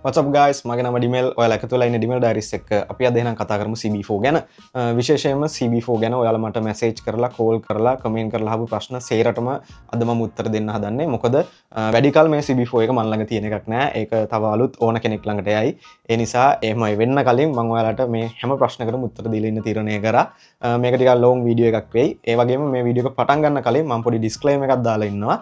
What's up guys, මගේ නම ඩිමෙල්. ඔයාලා එකතු වෙලා ඉන්නේ ඩිමෙල් ඩයරිස් එක්ක. අපි අද එහෙනම් කතා කරමු CB4 ගැන. විශේෂයෙන්ම CB4 ගැන ඔයාලා මට මැසේජ් කරලා, කෝල් කරලා, කමෙන්ට් කරලා අහපු ප්‍රශ්න සේරටම අද මම උත්තර දෙන්න හදන්නේ. මොකද වැඩි කල මේ CB4 එක මන් ළඟ තියෙන එකක් නෑ. ඒක තව අලුත් ඕන කෙනෙක් ළඟට යයි. ඒ නිසා එහෙමයි වෙන්න කලින් මම ඔයාලට මේ හැම ප්‍රශ්නකටම උත්තර දීලා ඉන්න තීරණය කරා. මේක ටිකක් ලොං වීඩියෝ එකක් වෙයි. ඒ වගේම මේ වීඩියෝ එක පටන් ගන්න කලින් මම පොඩි ඩිස්ක්ලේමර් එකක් දාලා ඉන්නවා.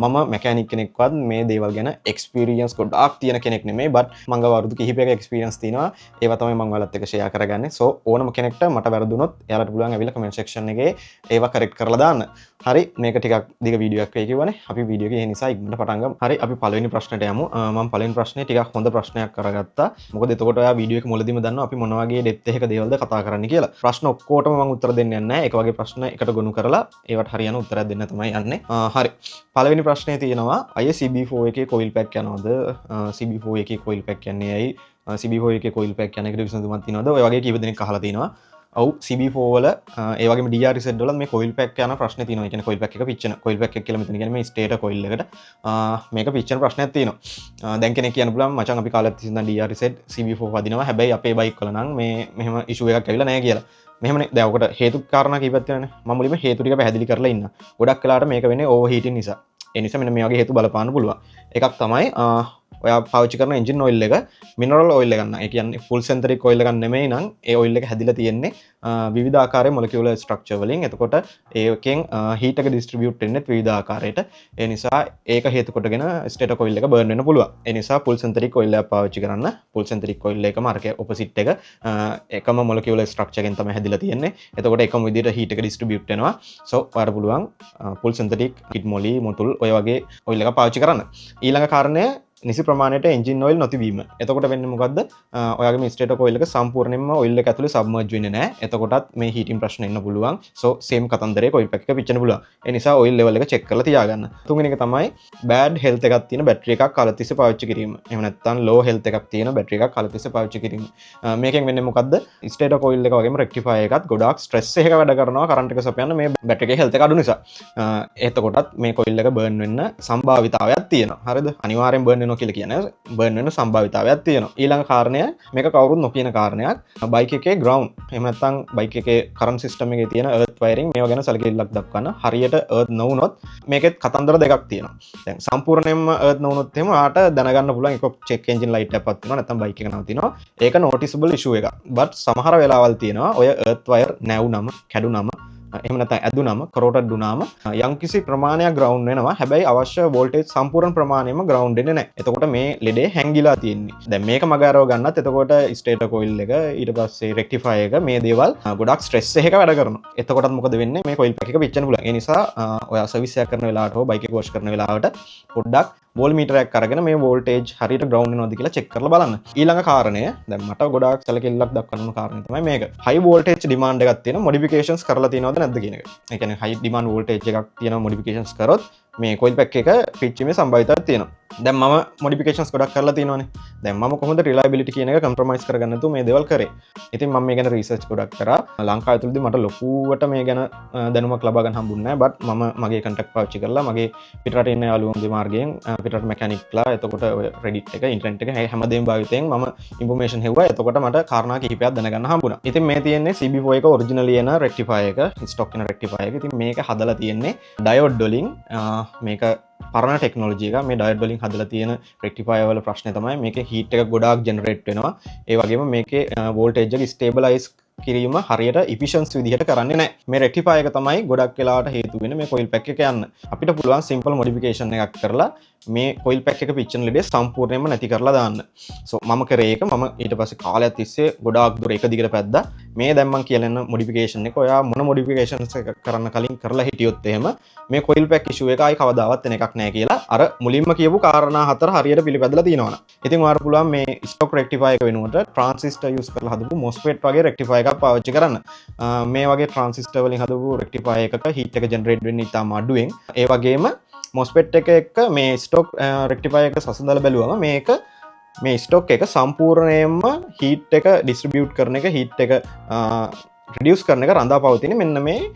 මම මැකැනික් කෙනෙක්වත් මේ දේවල් ගැන එක්ස්පීරියන්ස් ගොඩාක් තියෙන කෙනෙක් නෙමෙයි. බට් මං ගාව අවුරුදු කිහිපයක එක්ස්පීරියන්ස් තියෙනවා. ඒවා තමයි මම ඔයාලත් එක්ක ෂෙයා කරගන්නේ. සෝ ඕනම කෙනෙක්ට මට වැරදුනොත් එයාලට පුළුවන් ඇවිල්ලා කමෙන්ට් සෙක්ෂන් එකේ ඒවා කරෙක්ට් කරලා දාන්න. හරි, මේක ටිකක් දිග වීඩියෝ එකක් වෙයි කියවනේ. අපි වීඩියෝ එකේ ඒ නිසා ඉක්මනට පටන් ගමු. හරි, අපි පළවෙනි ප්‍රශ්නෙට යමු. මම පළවෙනි ප්‍රශ්නේ ටිකක් හොඳ ප්‍රශ්නයක් කරගත්තා. මොකද එතකොට ඔයා වීඩියෝ එක මුලදීම දන්නවා අපි මොන වගේ ඩෙප්ත් එකක දේවල්ද කතා කරන්න කියලා. ප්‍රශ්න ඔක්කොටම මම උත්තර දෙන්න යන්නේ නැහැ. එක වගේ ප්‍රශ්න එකට ගොනු කරලා ඒවට හරියන උත්තරයක් දෙන්න තමයි යන්නේ. හරි, පළවෙනි ප්‍රශ්නේ තියෙනවා අය CB4 එකේ කොයිල් පැක් යනවද? CB4 එකේ කොයිල් පැක් යන්නේ ඇයි? CB4 එකේ කොයිල් පැක් යන එකට විසඳුමක් තියෙනවද? ඔය වගේ කීප දෙනෙක් අහලා තිනවා. ඔව්, CB4 වල ඒ වගේම DR reset වල මේ කොයිල් පැක් යන ප්‍රශ්නේ තියෙනවා. ඒ කියන්නේ කොයිල් පැක් එක පිච්චෙන කොයිල් පැක් එක කියලා මෙතන කියන්නේ මේ ස්ටේටර් කොයිල් එකට මේක පිච්චෙන ප්‍රශ්නයක් තියෙනවා. දැන් කෙනෙක් කියන්න පුළුවන් මචං අපි කාලයක් තිස්සේ ඉඳන් DR reset CB4 වදිනවා. හැබැයි අපේ බයික් වල නම් මේ මෙහෙම ඉෂුව එකක් ඇවිල්ලා නැහැ කියලා. මෙහෙමනේ. දැන් ඔකට හේතු කාරණා කීපයක් තියෙනවානේ. මම මුලින්ම හේතු ටික පැහැදිලි කරලා ඉන්න. ගොඩක් වෙලාවට මේක වෙන්නේ ඕවර් හීටින් නිසා. ඒ නිසා මෙන්න මේ වගේ හේතු බලපාන්න පුළුවන්. එකක් තමයි ඔයා පාවිච්චි කරන එන්ජින් ඔයිල් එක මිනරල් ඔයිල් එකක් නම් ඒ කියන්නේ ෆුල් සෙන්තරික් ඔයිල් එකක් නෙමෙයි නම් ඒ ඔයිල් එක හැදිලා තියෙන්නේ විවිධ ආකාරයේ මොලිකියුලර් ස්ට්‍රක්චර් වලින්. එතකොට ඒකෙන් හීට් එක ඩිස්ට්‍රිබියුට් වෙන්නේ විවිධ ආකාරයට. ඒ නිසා ඒක හේතු කොටගෙන ස්ටේටර් කොයිල් එක බර්න් වෙන්න පුළුවන්. ඒ නිසා ෆුල් සෙන්තරික් ඔයිල් එකක් පාවිච්චි කරන්න. ෆුල් සෙන්තරික් ඔයිල් එකම අරක ඔපොසිට් එක එකම මොලිකියුලර් ස්ට්‍රක්චර් එකෙන් තමයි හැදිලා තියෙන්නේ. එතකොට එකම විදිහට හීට් එක ඩිස්ට්‍රිබියුට් වෙනවා. සෝ ඔයාලට පුළුවන් ෆුල් සෙන්තරික් කිඩ් මොලි මොටුල් ඔය වගේ ඔයිල් එකක් පාවිච්චි කරන්න. ඊළඟ කාරණය නිසි ප්‍රමාණයට එන්ජින් ඔයිල් නොතිබීම. එතකොට වෙන්නේ මොකද්ද? ඔයාගේ ස්ටේටර් කොයිල් එක සම්පූර්ණයෙන්ම ඔයිල් එක ඇතුලේ සබ්මර්ජ් වෙන්නේ නැහැ. එතකොටත් මේ හීටින් ප්‍රශ්න එන්න පුළුවන්. සෝ සේම් කතන්දරේ කොයිල් පැක් එක පිච්චෙන්න පුළුවන්. ඒ නිසා ඔයිල් ලෙවල් එක චෙක් කරලා තියාගන්න. තුන්වෙනි එක තමයි බෑඩ් හෙල්ත් එකක් තියෙන බැටරි එකක් කාලය තිස්සේ පාවිච්චි කිරීම. එහෙම නැත්නම් ලෝ හෙල්ත් එකක් තියෙන බැටරි එකක් කාලය තිස්සේ පාවිච්චි කිරීම. මේකෙන් වෙන්නේ මොකද්ද? ස්ටේටර් කොයිල් එක වගේම රෙක්ටිෆයර් එකත් ගොඩාක් ස්ට්‍රෙස් එකක වැඩ කරනවා කරන්ට් එක සපයන්න මේ බැටරි එකේ හෙල්ත් එක අඩු නිසා. එතකොටත් මේ කොයිල් එක බර්න් වෙන්න සම්භාවිතාවයක් තියෙනවා. හරිද? අනිවාර්යෙන් බර්න් වෙනවා කියලා කියන්නේ බර්න් වෙන සම්භාවිතාවයක් තියෙනවා. ඊළඟ කාරණය මේක කවුරුත් නොකියන කාරණයක්. බයික් එකේ ග්‍රවුන්ඩ් එහෙම නැත්නම් බයික් එකේ කරන්ට් සිස්ටම් එකේ තියෙන එර්ත් වයරින් මේවා ගැන සැලකිල්ලක් දක්වන්න. හරියට එර්ත් නොවුනොත් මේකෙත් කතන්දර දෙකක් තියෙනවා. දැන් සම්පූර්ණයෙන්ම එර්ත් නොවුනොත් එහෙම ඔයාට දැනගන්න පුළුවන් එක චෙක් එන්ජින් ලයිට් එකක් පත් වෙනවා නැත්නම් බයික් එක නවතිනවා. ඒක නොටිසබල් ඉෂුව එකක්. බට් සමහර වෙලාවල් තියෙනවා ඔය එර්ත් වයර් නැවුනම කැඩුනම එහෙම නැත්නම් ඇදුනම කරෝටඩ් වුණාම යම්කිසි ප්‍රමාණයක් ග්‍රවුන්ඩ් වෙනවා. හැබැයි අවශ්‍ය වෝල්ටේජ් සම්පූර්ණ ප්‍රමාණයම ග්‍රවුන්ඩ් වෙන්නේ නැහැ. එතකොට මේ ලෙඩේ හැංගිලා තියෙන්නේ. දැන් මේක මග අරව ගන්නත් එතකොට ස්ටේටර් කොයිල් එක ඊට පස්සේ රෙක්ටිෆයර් එක මේ දේවල් ගොඩක් ස්ට්‍රෙස් එකක වැඩ කරනවා. එතකොටත් මොකද වෙන්නේ? මේ කොයිල් පැක් එක පිච්චෙන්න පුළුවන්. ඒ නිසා ඔයා සර්විස් එකක් කරන වෙලාවට හෝ බයික් එක වොෂ් කරන වෙලාවට පොඩ්ඩක් වෝල් මීටරයක් අරගෙන මේ වෝල්ටේජ් හරියට ග්‍රවුන්ඩ් වෙනවද කියලා චෙක් කරලා බලන්න. ඊළඟ කාරණය දැන් මට ගොඩාක් සැලකිල්ලක් දක්වන්න ඕන කාරණය තමයි මේක. හයි වෝල්ටේජ් ඩිමාන්ඩ් එකක් තියෙන මොඩිෆිකේෂන්ස් කරලා තියෙනවද නැද්ද කියන එක. ඒ කියන්නේ හයි ඩිමාන්ඩ් වෝල්ටේජ් එකක් තියෙන මොඩිෆිකේෂන්ස් කරොත් මේ කොයිල් පැක් එක පිච්චීමේ සම්භාවිතාවක් තියෙනවා. දැන් මම මොඩිෆිකේෂන්ස් ගොඩක් කරලා තියෙනවානේ. දැන් මම කොහොමද රිලයබිලිටි කියන එක කම්ප්‍රොමයිස් කරගන්න නැතුව මේ දේවල් කරේ. ඉතින් මම මේ ගැන රිසර්ච් ගොඩක් කරා. ලංකාව ඇතුළතදී මට ලොකුවට මේ ගැන දැනුමක් ලබා ගන්න හම්බුන්නේ නැහැ. බට් මම මගේ කන්ටැක්ට් පාවිච්චි කරලා මගේ පිටරට ඉන්න යාළුවන්ගේ මාර්ගයෙන් පිටරට මැකැනික්ලා එතකොට Reddit එක ඉන්ටර්නෙට් එක හැමදේම භාවිතයෙන් මම ඉන්ෆෝමේෂන් හෙව්වා. එතකොට මට කාරණා කිහිපයක් දැනගන්න හම්බුණා. ඉතින් මේ තියෙන්නේ CB4 එක ඔරිජිනලි එන රෙක්ටිෆයර් එක, ස්ටොක් එන රෙක්ටිෆයර් එක. ඉතින් මේක හදලා තියෙන්නේ ඩයෝඩ් වලින්. මේක පරණ ටෙක්නොලොජි එක. මේ ඩයෝඩ් වලින් හදලා තියෙන රෙක්ටිෆයර් වල ප්‍රශ්නේ තමයි මේකේ හීට් එක ගොඩාක් ජෙනරේට් වෙනවා. ඒ වගේම මේකේ වෝල්ටේජ් එක ස්ටේබලයිස් කිරීම හරියට ඉෆිෂන්ස් විදිහට කරන්නේ නැහැ. මේ රෙක්ටිෆයර් එක තමයි ගොඩක් වෙලාවට හේතු වෙන්නේ මේ කොයිල් පැක් එක යන්න. අපිට පුළුවන් සිම්පල් මොඩිෆිකේෂන් එකක් කරලා මේ කොයිල් පැක් එක පිච්චෙන ලෙඩේ සම්පූර්ණයෙන්ම නැති කරලා දාන්න. සෝ මම කරේ ඒක. මම ඊට පස්සේ කාලයක් තිස්සේ ගොඩාක් දුර එක දිගට පැද්දා. මේ දැන් මම කියලා යන මොඩිෆිකේෂන් එක ඔයා මොන මොඩිෆිකේෂන්ස් එක කරන්න කලින් කරලා හිටියොත් එහෙම මේ කොයිල් පැක් ඉෂුව එක ආයි කවදාවත් එන එකක් නැහැ කියලා අර මුලින්ම කියපු කාරණා හතර හරියට පිළිපැදලා තියෙනවනේ. ඉතින් ඔයාලට පුළුවන් මේ ස්ටොක් රෙක්ටිෆයර් එක වෙනුවට ට්‍රාන්සිස්ටර් යූස් කරලා හදපු MOSFET වගේ රෙක්ටිෆයර් එකක් පාවිච්චි කරන්න. මේ වගේ ට්‍රාන්සිස්ටර් වලින් හදපු රෙක්ටිෆයර් එකක හීට් එක ජෙනරේට් වෙන්නේ ඉතාම අඩුවෙන්. ඒ වගේම MOSFET එක එක්ක මේ ස්ටොක් රෙක්ටිෆයර් එක සසඳලා බැලුවම මේක මේ ස්ටොක් එක සම්පූර්ණයෙන්ම හීට් එක ඩිස්ට්‍රිබියුට් කරන එක හීට් එක රිඩියුස් කරන එක රඳා පවතින මෙන්න මේ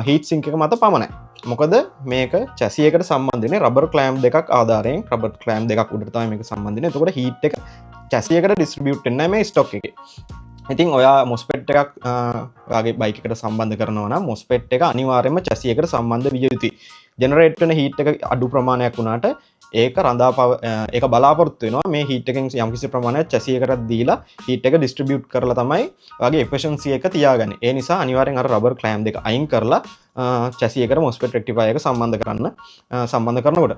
හීට් සිංක් එක මත පමණයි. මොකද මේක චැසියකට සම්බන්ධ වෙන්නේ රබර් ක්ලෑම්ප් දෙකක් ආධාරයෙන් රබර් ක්ලෑම්ප් දෙකක් උඩට තමයි මේක සම්බන්ධ වෙන්නේ. එතකොට හීට් එක චැසිය එකට ඩිස්ට්‍රිබියුට් වෙන්නේ නැහැ මේ ස්ටොක් එකේ. ඉතින් ඔයා මොස්පෙට් එකක් ඔයාගේ බයික් එකට සම්බන්ධ කරනවා නම් මොස්පෙට් එක අනිවාර්යයෙන්ම චැසිය එකට සම්බන්ධ විය යුතුයි. ජෙනරේට් වෙන හීට් එක අඩු ප්‍රමාණයක් වුණාට ඒක ඒක බලාපොරොත්තු වෙනවා මේ හීට් එකෙන් යම්කිසි ප්‍රමාණයක් චැසිය එකට දීලා හීට් එක ඩිස්ට්‍රිබියුට් කරලා තමයි ඔයාගේ එෆිෂන්සි එක තියාගන්නේ. ඒ නිසා අනිවාර්යෙන් අර රබර් ක්ලෑම් දෙක අයින් කරලා චැසිය එකට මොස්පෙට් රෙක්ටිෆයර් එක සම්බන්ධ කරනකොට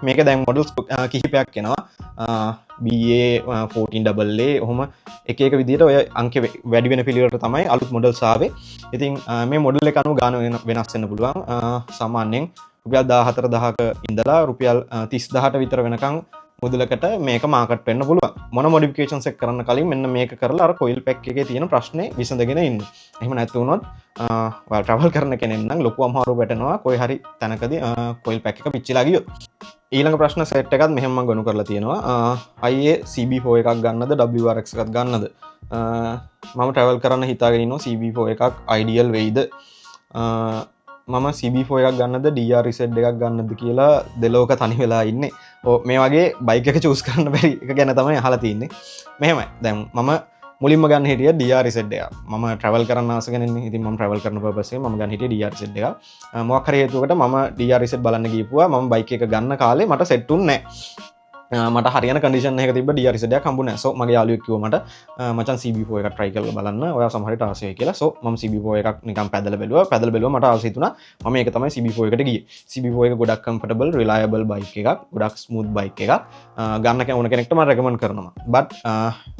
මේක දැන් මොඩල්ස් කිහිපයක් එනවා. BA14AA ඔහොම එක විදිහට ඔය අංක වැඩි වෙන පිළිවෙලට තමයි අලුත් මොඩල්ස් ආවේ. ඉතින් මේ මොඩල් එක අනුව ගාන වෙනස් වෙන්න පුළුවන්. සාමාන්‍යයෙන් රුපියල් 14000ක ඉඳලා රුපියල් 30000ට විතර වෙනකන් මුදලකට මේක මාකට් වෙන්න පුළුවන්. මොන මොඩිෆිකේෂන්ස් එක කරන්න කලින් මෙන්න මේක කරලා අර කොයිල් පැක් එකේ තියෙන ප්‍රශ්නේ විසඳගෙන ඉන්න. එහෙම නැත්නම් වුණොත් ඔයාලා ට්‍රැවල් කරන කෙනෙක් නම් ලොකු අමාරුවක් වැටෙනවා කොයි හරි තැනකදී කොයිල් පැක් එක පිච්චිලා ගියොත්. ඊළඟ ප්‍රශ්න සෙට් එකත් මෙහෙම මම ගොනු කරලා තියෙනවා. IA CB4 එකක් ගන්නද WRX එකක් ගන්නද? මම ට්‍රැවල් කරන්න හිතාගෙන ඉන්නවා CB4 එකක් අයිඩියල් වෙයිද? මම CB4 එකක් ගන්නද DRZ එකක් ගන්නද කියලා දෙලෝක තනි වෙලා ඉන්නේ. මේ වගේ බයික් එක චූස් කරන්න බැරි එක ගැන තමයි අහලා තින්නේ. මෙහෙමයි. දැන් මම මුලින්ම ගන්න හිටිය DRZ එක. මම ට්‍රැවල් කරන්න ආස කෙනෙක් නේ. ඉතින් මම ට්‍රැවල් කරන පර්පස් එකෙන් මම ගන්න හිටිය DRZ එක. මොකක් හරි හේතුවකට මම DRZ බලන්න ගිහුවා. මම බයික් එක ගන්න කාලේ මට සෙට් වුන්නේ නැහැ. මට හරියන කන්ඩිෂන් එකක තිබ්බ DRZ එකක් හම්බුනේ නැහැ. සෝ මගේ යාළුවෙක් කිව්වා මට මචං CB4 එකක් try කරලා බලන්න. ඔයා සමහරට ආසයි කියලා. සෝ මම CB4 එකක් නිකන් පැදලා බැලුවා මට ආස හිතුණා. මම ඒක තමයි CB4 එකට ගියේ. CB4 එක ගොඩක් comfortable, reliable bike එකක්. ගොඩක් smooth bike එකක්. ගන්න ඕන කෙනෙක්ට මම recommend කරනවා. but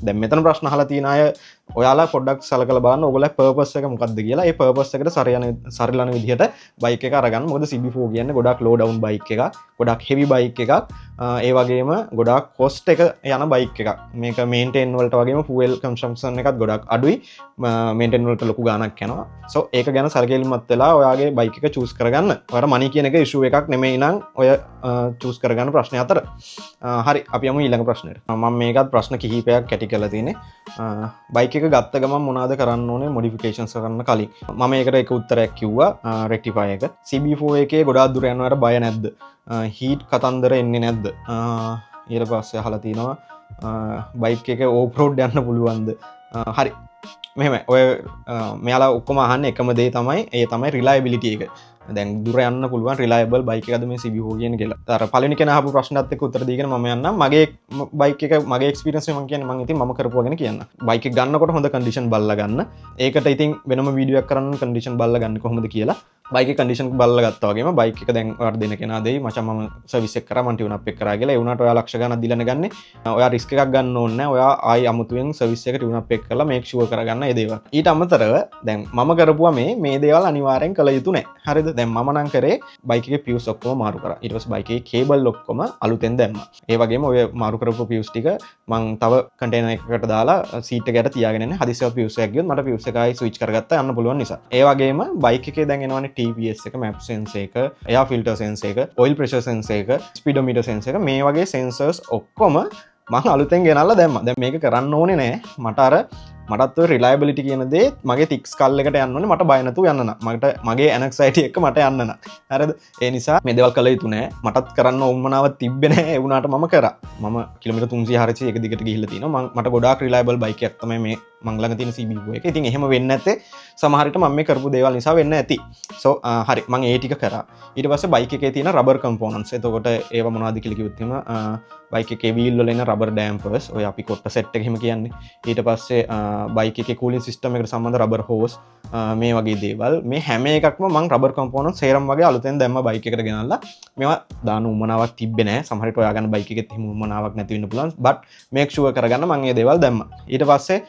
දැන් මෙතන ප්‍රශ්න අහලා තියෙන අය ඔයාලා පොඩ්ඩක් සලකලා බලන්න ඕගොල්ලෝ purpose එක මොකක්ද කියලා. ඒ purpose එකට සරිලන විදිහට bike එක අරගන්න. මොකද CB4 කියන්නේ ගොඩක් low down bike එකක්. ගොඩක් heavy bike එකක්. ඒ වගේම ගොඩක් කොස්ට් එක යන බයික් එකක්. මේක මේන්ටේන් වලට වගේම ෆුවල් කන්සම්ප්ෂන් එකත් ගොඩක් අඩුයි. මේන්ටේන් වලට ලොකු ගාණක් යනවා. සෝ ඒක ගැන සැලකිලිමත් වෙලා ඔයාගේ බයික් එක චූස් කරගන්න. ඔයාලා මනි කියන එක ඉෂුව එකක් නෙමෙයි නම් ඔය චූස් කරගන්න ප්‍රශ්න අතර. හරි අපි යමු ඊළඟ ප්‍රශ්නෙට. මම මේකත් ප්‍රශ්න කිහිපයක් කැටි කරලා තියෙන්නේ. බයික් එක ගත්ත ගමන් මොනවද කරන්න ඕනේ මොඩිෆිකේෂන්ස් කරන්න කලින්. මම ඒකට එක උත්තරයක් කිව්වා රෙක්ටිෆයර් එක. CB4 එකේ ගොඩාක් දුර යනවට බය නැද්ද? හීට් කතන්දර එන්නේ නැද්ද? ඊට පස්සේ අහලා තිනවා බයික් එක ඕෆ් රෝඩ් යන්න පුළුවන්ද? හරි මෙහෙම ඔය මෙයාලා ඔක්කොම අහන්නේ එකම දේ තමයි ඒ තමයි රිලයබිලිටි එක. දැන් දුර යන්න පුළුවන් රිලයබල් බයික් එකද මේ CB4 කියන්නේ කියලා. අර පළවෙනි කෙනා අහපු ප්‍රශ්නත් එක්ක උත්තර දීගෙන මම යන්නම්. මගේ බයික් එක මගේ එක්ස්පීරියන්ස් එක මම කියන්නේ මම ඉතින් මම කරපුවා ගැන කියන්න. බයික් එක ගන්නකොට හොඳ කන්ඩිෂන් බලලා ගන්න. ඒකට ඉතින් වෙනම වීඩියෝ එකක් කරන්න කන්ඩිෂන් බලලා ගන්න කොහොමද කියලා. බයික් කන්ඩිෂන් බලලා ගත්තා වගේම බයික් එක දැන් ඔයාලට දෙන කෙනා දෙයි මචං මම සර්විස් එක කරා මම ටියුන් අප් එක කරා කියලා. ඒ වුණාට ඔයා ලක්ෂ ගණන් දීලානේ ගන්නෙ. ඔයා රිස්ක් එකක් ගන්න ඕනේ නැහැ. ඔයා ආයි අමුතුවෙන් සර්විස් එක ටියුන් අප් එක කරලා මේක් ෂුවර් කරගන්න ඒ දේවල්. ඊට අමතරව දැන් මම කරපුවා මේ දේවල් අනිවාර්යෙන් කළ යුතු නැහැ. හරිද? දැන් මම නම් කරේ බයික් එකේ පියුස් ඔක්කොම මාරු කරා. ඊට පස්සේ බයික් එකේ කේබල් ඔක්කොම අලුතෙන් දැම්මා. ඒ වගේම ඔය මාරු කරපු පියුස් ටික මම තව කන්ටේනර් එකකට දාලා සීට් එකකට තියාගෙන ඉන්නේ. හදිසියෙ පියුස් එකක් ගියොත් මට පියුස් එක ආයි ස්විච් කරගත්තා යන්න පුළුවන් නිසා. ඒ වගේම බයික් එකේ දැන් එනවනේ TPS එක මැප් සෙන්සර් එක, එයාර් ෆිල්ටර් සෙන්සර් එක, ඔයිල් ප්‍රෙෂර් සෙන්සර් එක, ස්පීඩෝමීටර් සෙන්සර් එක මේ වගේ සෙන්සර්ස් ඔක්කොම මම අලුතෙන් ගෙනල්ලා දැම්මා. දැන් මේක කරන්න ඕනේ නෑ. මටත් ඔය රිලයබිලිටි කියන දේ මගේ තික්ස් කල් එකට යන්න ඕනේ. මට බය නැතුව යන්න නම්. මගේ ඇනක්සයිටි එක මට යන්න නම්. හරිද? ඒ නිසා මේ දේවල් කළ යුතු නෑ. මටත් කරන්න උවමනාවක් තිබ්බේ නෑ. ඒ වුණාට මම කරා. මම කිලෝමීටර් 300 400 එක දිගට ගිහිල්ලා තිනවා. මට ගොඩාක් රිලයබල් බයික් එකක් තමයි මේ මං ළඟ තියෙන CB4 එක. ඉතින් එහෙම වෙන්නේ නැත්තේ සමහර විට මම මේ කරපු දේවල් නිසා වෙන්න ඇති. සෝ හරි මම ඒ ටික කරා. ඊට පස්සේ බයික් එකේ තියෙන රබර් කම්පොනන්ට්ස්. එතකොට ඒව මොනවද කියලා කිව්වොත් එහෙම බයික් එකේ වීල් වල එන රබර් ඩැම්පර්ස්. ඔය අපි කොට්ට සෙට් එක එහෙම කියන්නේ. ඊට පස්සේ බයික් එකේ කූලින් සිස්ටම් එකට සම්බන්ධ රබර් හෝස් මේ වගේ දේවල්. මේ හැම එකක්ම මං රබර් කම්පොනන්ට්ස් සේරම් වගේ අලුතෙන් දැම්ම බයික් එකට ගෙනල්ලා මේවා දාන උමනාවක් තිබ්බේ නැහැ. සමහර විට ඔයා ගන්න බයික් එකෙත් එහෙම උමනාවක් නැති වෙන්න පුළුවන්. but make sure කරගන්න මං මේ දේවල් දැම්මා. ඊට පස්සේ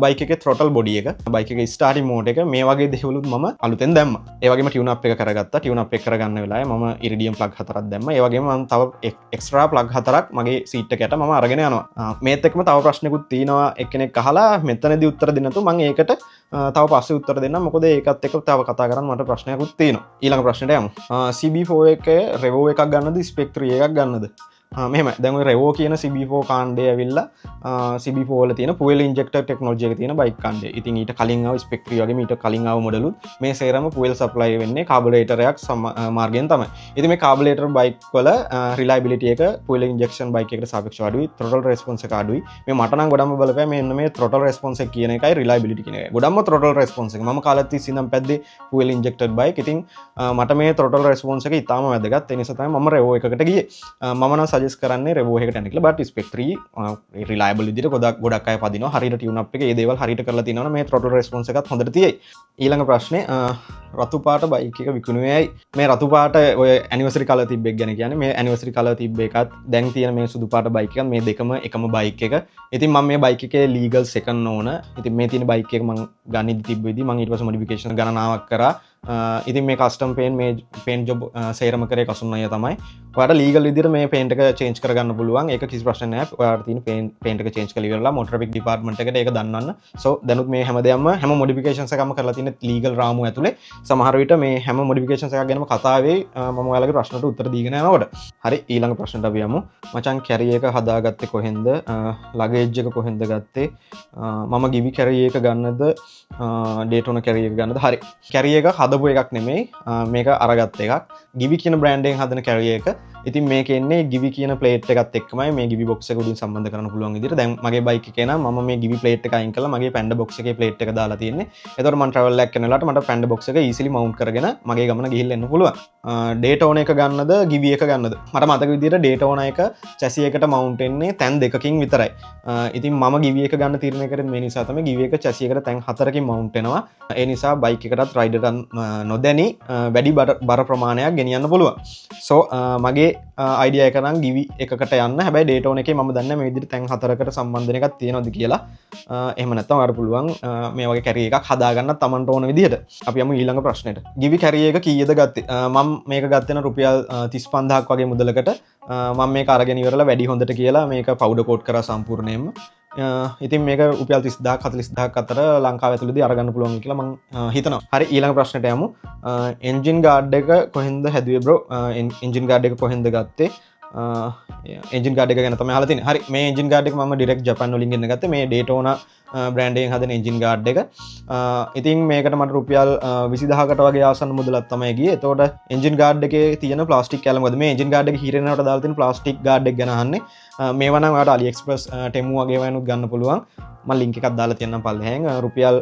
බයික් එකේ throttle body එක, බයික් එකේ starting mode එක මේ වගේ දේවලුත් මම අලුතෙන් දැම්මා. ඒ වගේම tune up එක කරගත්තා. tune up එක කරගන්න වෙලාවේ මම iridium plug 4ක් දැම්මා. ඒ වගේම මම තව extra plug 4ක් මගේ seat එකට මම අරගෙන යනවා. මේත් එක්කම තව ප්‍රශ්නකුත් තියෙනවා එක්කෙනෙක් අහලා මෙතනදී උත්තර දෙන්න තු මම ඒකට තව පස්සේ උත්තර දෙන්න. මොකද ඒකත් එක්ක තව කතා කරන්න මට ප්‍රශ්නයක්ත් තියෙනවා. ඊළඟ ප්‍රශ්නෙට යමු. CB4 එකේ Revo එකක් ගන්නද Spec 3 එකක් ගන්නද? මෙම දැම රෙවෝ කියන CB4 කාණ්ඩය ඇවිල්ලා CB4 තියෙන පුවල් ඉන්ජෙක්ටර් ටෙක්නොලොජි එක තියෙන බයික් කාණ්ඩය. ඉතින් ඊට කලින් ආව ස්පෙක්ට්‍රි වගේ ඊට කලින් ආව මොඩලුත් මේ සේරම පුවල් සප්ලයි වෙන්නේ කාබුරේටරයක් මාර්ගයෙන් තමයි. ඉතින් මේ කාබුරේටර් බයික් වල රිලයබිලිටි එක පුවල් ඉන්ජෙක්ෂන් බයික් එකට සාපේක්ෂව අඩුයි, throttle response එක අඩුයි. මේ මට නම් ගොඩක්ම බලපෑ මෙන්න මේ throttle response එක කියන එකයි රිලයබිලිටි කියන එකයි. ගොඩක්ම throttle response එක. මම කාලෙත් තිස්සේ ඉඳන් පැද්දේ පුවල් ඉන්ජෙක්ටඩ් බයික්. ඉතින් මට මේ throttle response එක ඉතාම වැදගත්. ඒ නිසා තමයි මම රෙවෝ එකකට ගියේ. මම නම් සජෙස්ට් කරන්නේ රෙවෝ එකකට යන්න කියලා. බට් ස්පෙක්ට්‍රි රිලයබල් විදිහට ගොඩක් අය පදිනවා. හරියට ටියුන් අප් එකේ මේ දේවල් හරියට කරලා තිනවනේ මේ throttle response එකත් හොඳට තියෙයි. ඊළඟ ප්‍රශ්නේ රතු පාට බයික් එක විකුණුවේ ඇයි? මේ රතු පාට ඔය ඇනිවර්සරි කලර් තිබ්බ එක ගැන කියන්නේ. මේ ඇනිවර්සරි කලර් තිබ්බ එකත් දැන් තියෙන මේ සුදු පාට බයික් එකත් මේ දෙකම එකම බයික් එක. ඉතින් මම මේ බයික් එකේ ලීගල් සෙකන්ඩ් ඕන. ඉතින් මේ තියෙන බයික් එක මම ගනිද්දි තිබ්බ විදි මම ඊට පස්සේ මොඩිෆිකේෂන් ගණනාවක් කරා. ඉතින් මේ කස්ටම් පේන් මේ පේන් ජොබ් සේරම කරේ කසුන් අය තමයි. ඔයාලට ලීගල් විදිහට මේ පේන්ට් එක චේන්ජ් කරගන්න පුළුවන්. ඒක කිසි ප්‍රශ්නයක් නැහැ. ඔයාලට තියෙන පේන්ට් එක චේන්ජ් කරලා ඉවරලා මොටර් ට්‍රැෆික් ඩිපාර්ට්මන්ට් එකට ඒක දන්වන්න. සෝ දැනුත් මේ හැමදේම හැම මොඩිෆිකේෂන්ස් එකක්ම කරලා තියෙන ලීගල් රාමුව ඇතුලේ. සමහර විට මේ හැම මොඩිෆිකේෂන්ස් එකක් ගැනම කතා වෙයි. මම ඔයාලගේ ප්‍රශ්නට උත්තර දීගෙන යනකොට. හරි ඊළඟ ප්‍රශ්නට අපි යමු. මචං කැරි එක හදාගත්තේ කොහෙන්ද? ලගේජ් එක කොහෙන්ද ගත්තේ? මම ගිවි කැරි එක ගන්නද? ඩේටෝන කැරි එක ගන්නද? හරි. කැරි එක හදපු එකක් නෙමෙයි. මේක අරගත්ත එකක්. ගිවි කියන බ්‍රෑන්ඩ් එකෙන් හදන කැරි එක. ඉතින් මේක එන්නේ ගිවි කියන ප්ලේට් එකත් එක්කමයි මේ ගිවි බොක්ස් එක උඩින් සම්බන්ධ කරන්න පුළුවන් විදිහට. දැන් මගේ බයික් එකේ නම් මම මේ ගිවි ප්ලේට් එක අයින් කරලා මගේ පැන්ඩ බොක්ස් එකේ ප්ලේට් එක දාලා තියෙන්නේ. ඒතකොට මම ට්‍රැවල් එකක් කරන වෙලාවට මට පැන්ඩ බොක්ස් එක ඊසිලි මවුන්ට් කරගෙන මගේ ගමන ගිහිල්ලා එන්න පුළුවන්. ඩේටෝන එක ගන්නද ගිවි එක ගන්නද? මට මතක විදිහට ඩේටෝන එක චැසි එකට මවුන්ට් වෙන්නේ තැන් දෙකකින් විතරයි. ඉතින් මම ගිවි එක ගන්න තීරණය කරේ මේ නිසා තමයි ගිවි එක චැසි එකට තැන් 4කින් මවුන්ට් වෙනවා. ඒ නිසා බයික් එකටත් රයිඩර්ට නොදැනි වැඩි බර ප්‍රමාණයක් ගෙනියන්න පුළුවන්. සෝ මගේ අයිඩියා එක නම් ගිවි එකකට යන්න. හැබැයි ඩේටෝන එකේ මම දන්නේ මේ විදිහට තැන් 4කට සම්බන්ධන එකක් තියෙනවද කියලා. එහෙම නැත්නම් ඔයාලට පුළුවන් මේ වගේ කැරි එකක් හදාගන්න තමන්ට ඕන විදිහට. අපි යමු ඊළඟ ප්‍රශ්නෙට. ගිවි කැරි එක කීයද ගත්තේ? මම මේක ගත්තේ නම් රුපියල් 35000ක් වගේ මුදලකට. මම මේක අරගෙන ඉවරලා වැඩි හොඳට කියලා මේක පවුඩර් කෝට් කරා සම්පූර්ණයෙන්ම. ඉතින් මේක රුපියල් 30000ක් 40000ක් අතර ලංකාව ඇතුළතදී අරගන්න පුළුවන් කියලා මම හිතනවා. හරි ඊළඟ ප්‍රශ්නට යමු. එන්ජින් ගාඩ් එක කොහෙන්ද හැදුවේ බ්‍රෝ? එන්ජින් ගාඩ් එක කොහෙන්ද ගත්තේ? එන්ජින් ගාඩ් එක ගැන තමයි අහලා තියෙන්නේ. හරි මේ එන්ජින් ගාඩ් එක මම ඩිරෙක්ට් ජපාන් වලින් ගෙන්න ගත්තේ. මේ ඩේටෝනා බ්‍රෑන්ඩ් එකෙන් හදන එන්ජින් ගාඩ් එක. ඉතින් මේකට මට රුපියල් 20000කට වගේ ආසන්න මුදලක් තමයි ගියේ. එතකොට එන්ජින් ගාඩ් එකේ තියෙන ප්ලාස්ටික් කැලම මොකද මේ එන්ජින් ගාඩ් එක හීරෙනවට දාලා තියෙන ප්ලාස්ටික් ගාඩ් එක ගැන අහන්නේ. මේවා නම් ඔයාලට AliExpress ටෙමු වගේ වයිනුත් ගන්න පුළුවන්. මම ලින්ක් එකක් දාලා තියන්නම් පල්ලෙහෙන්. රුපියල්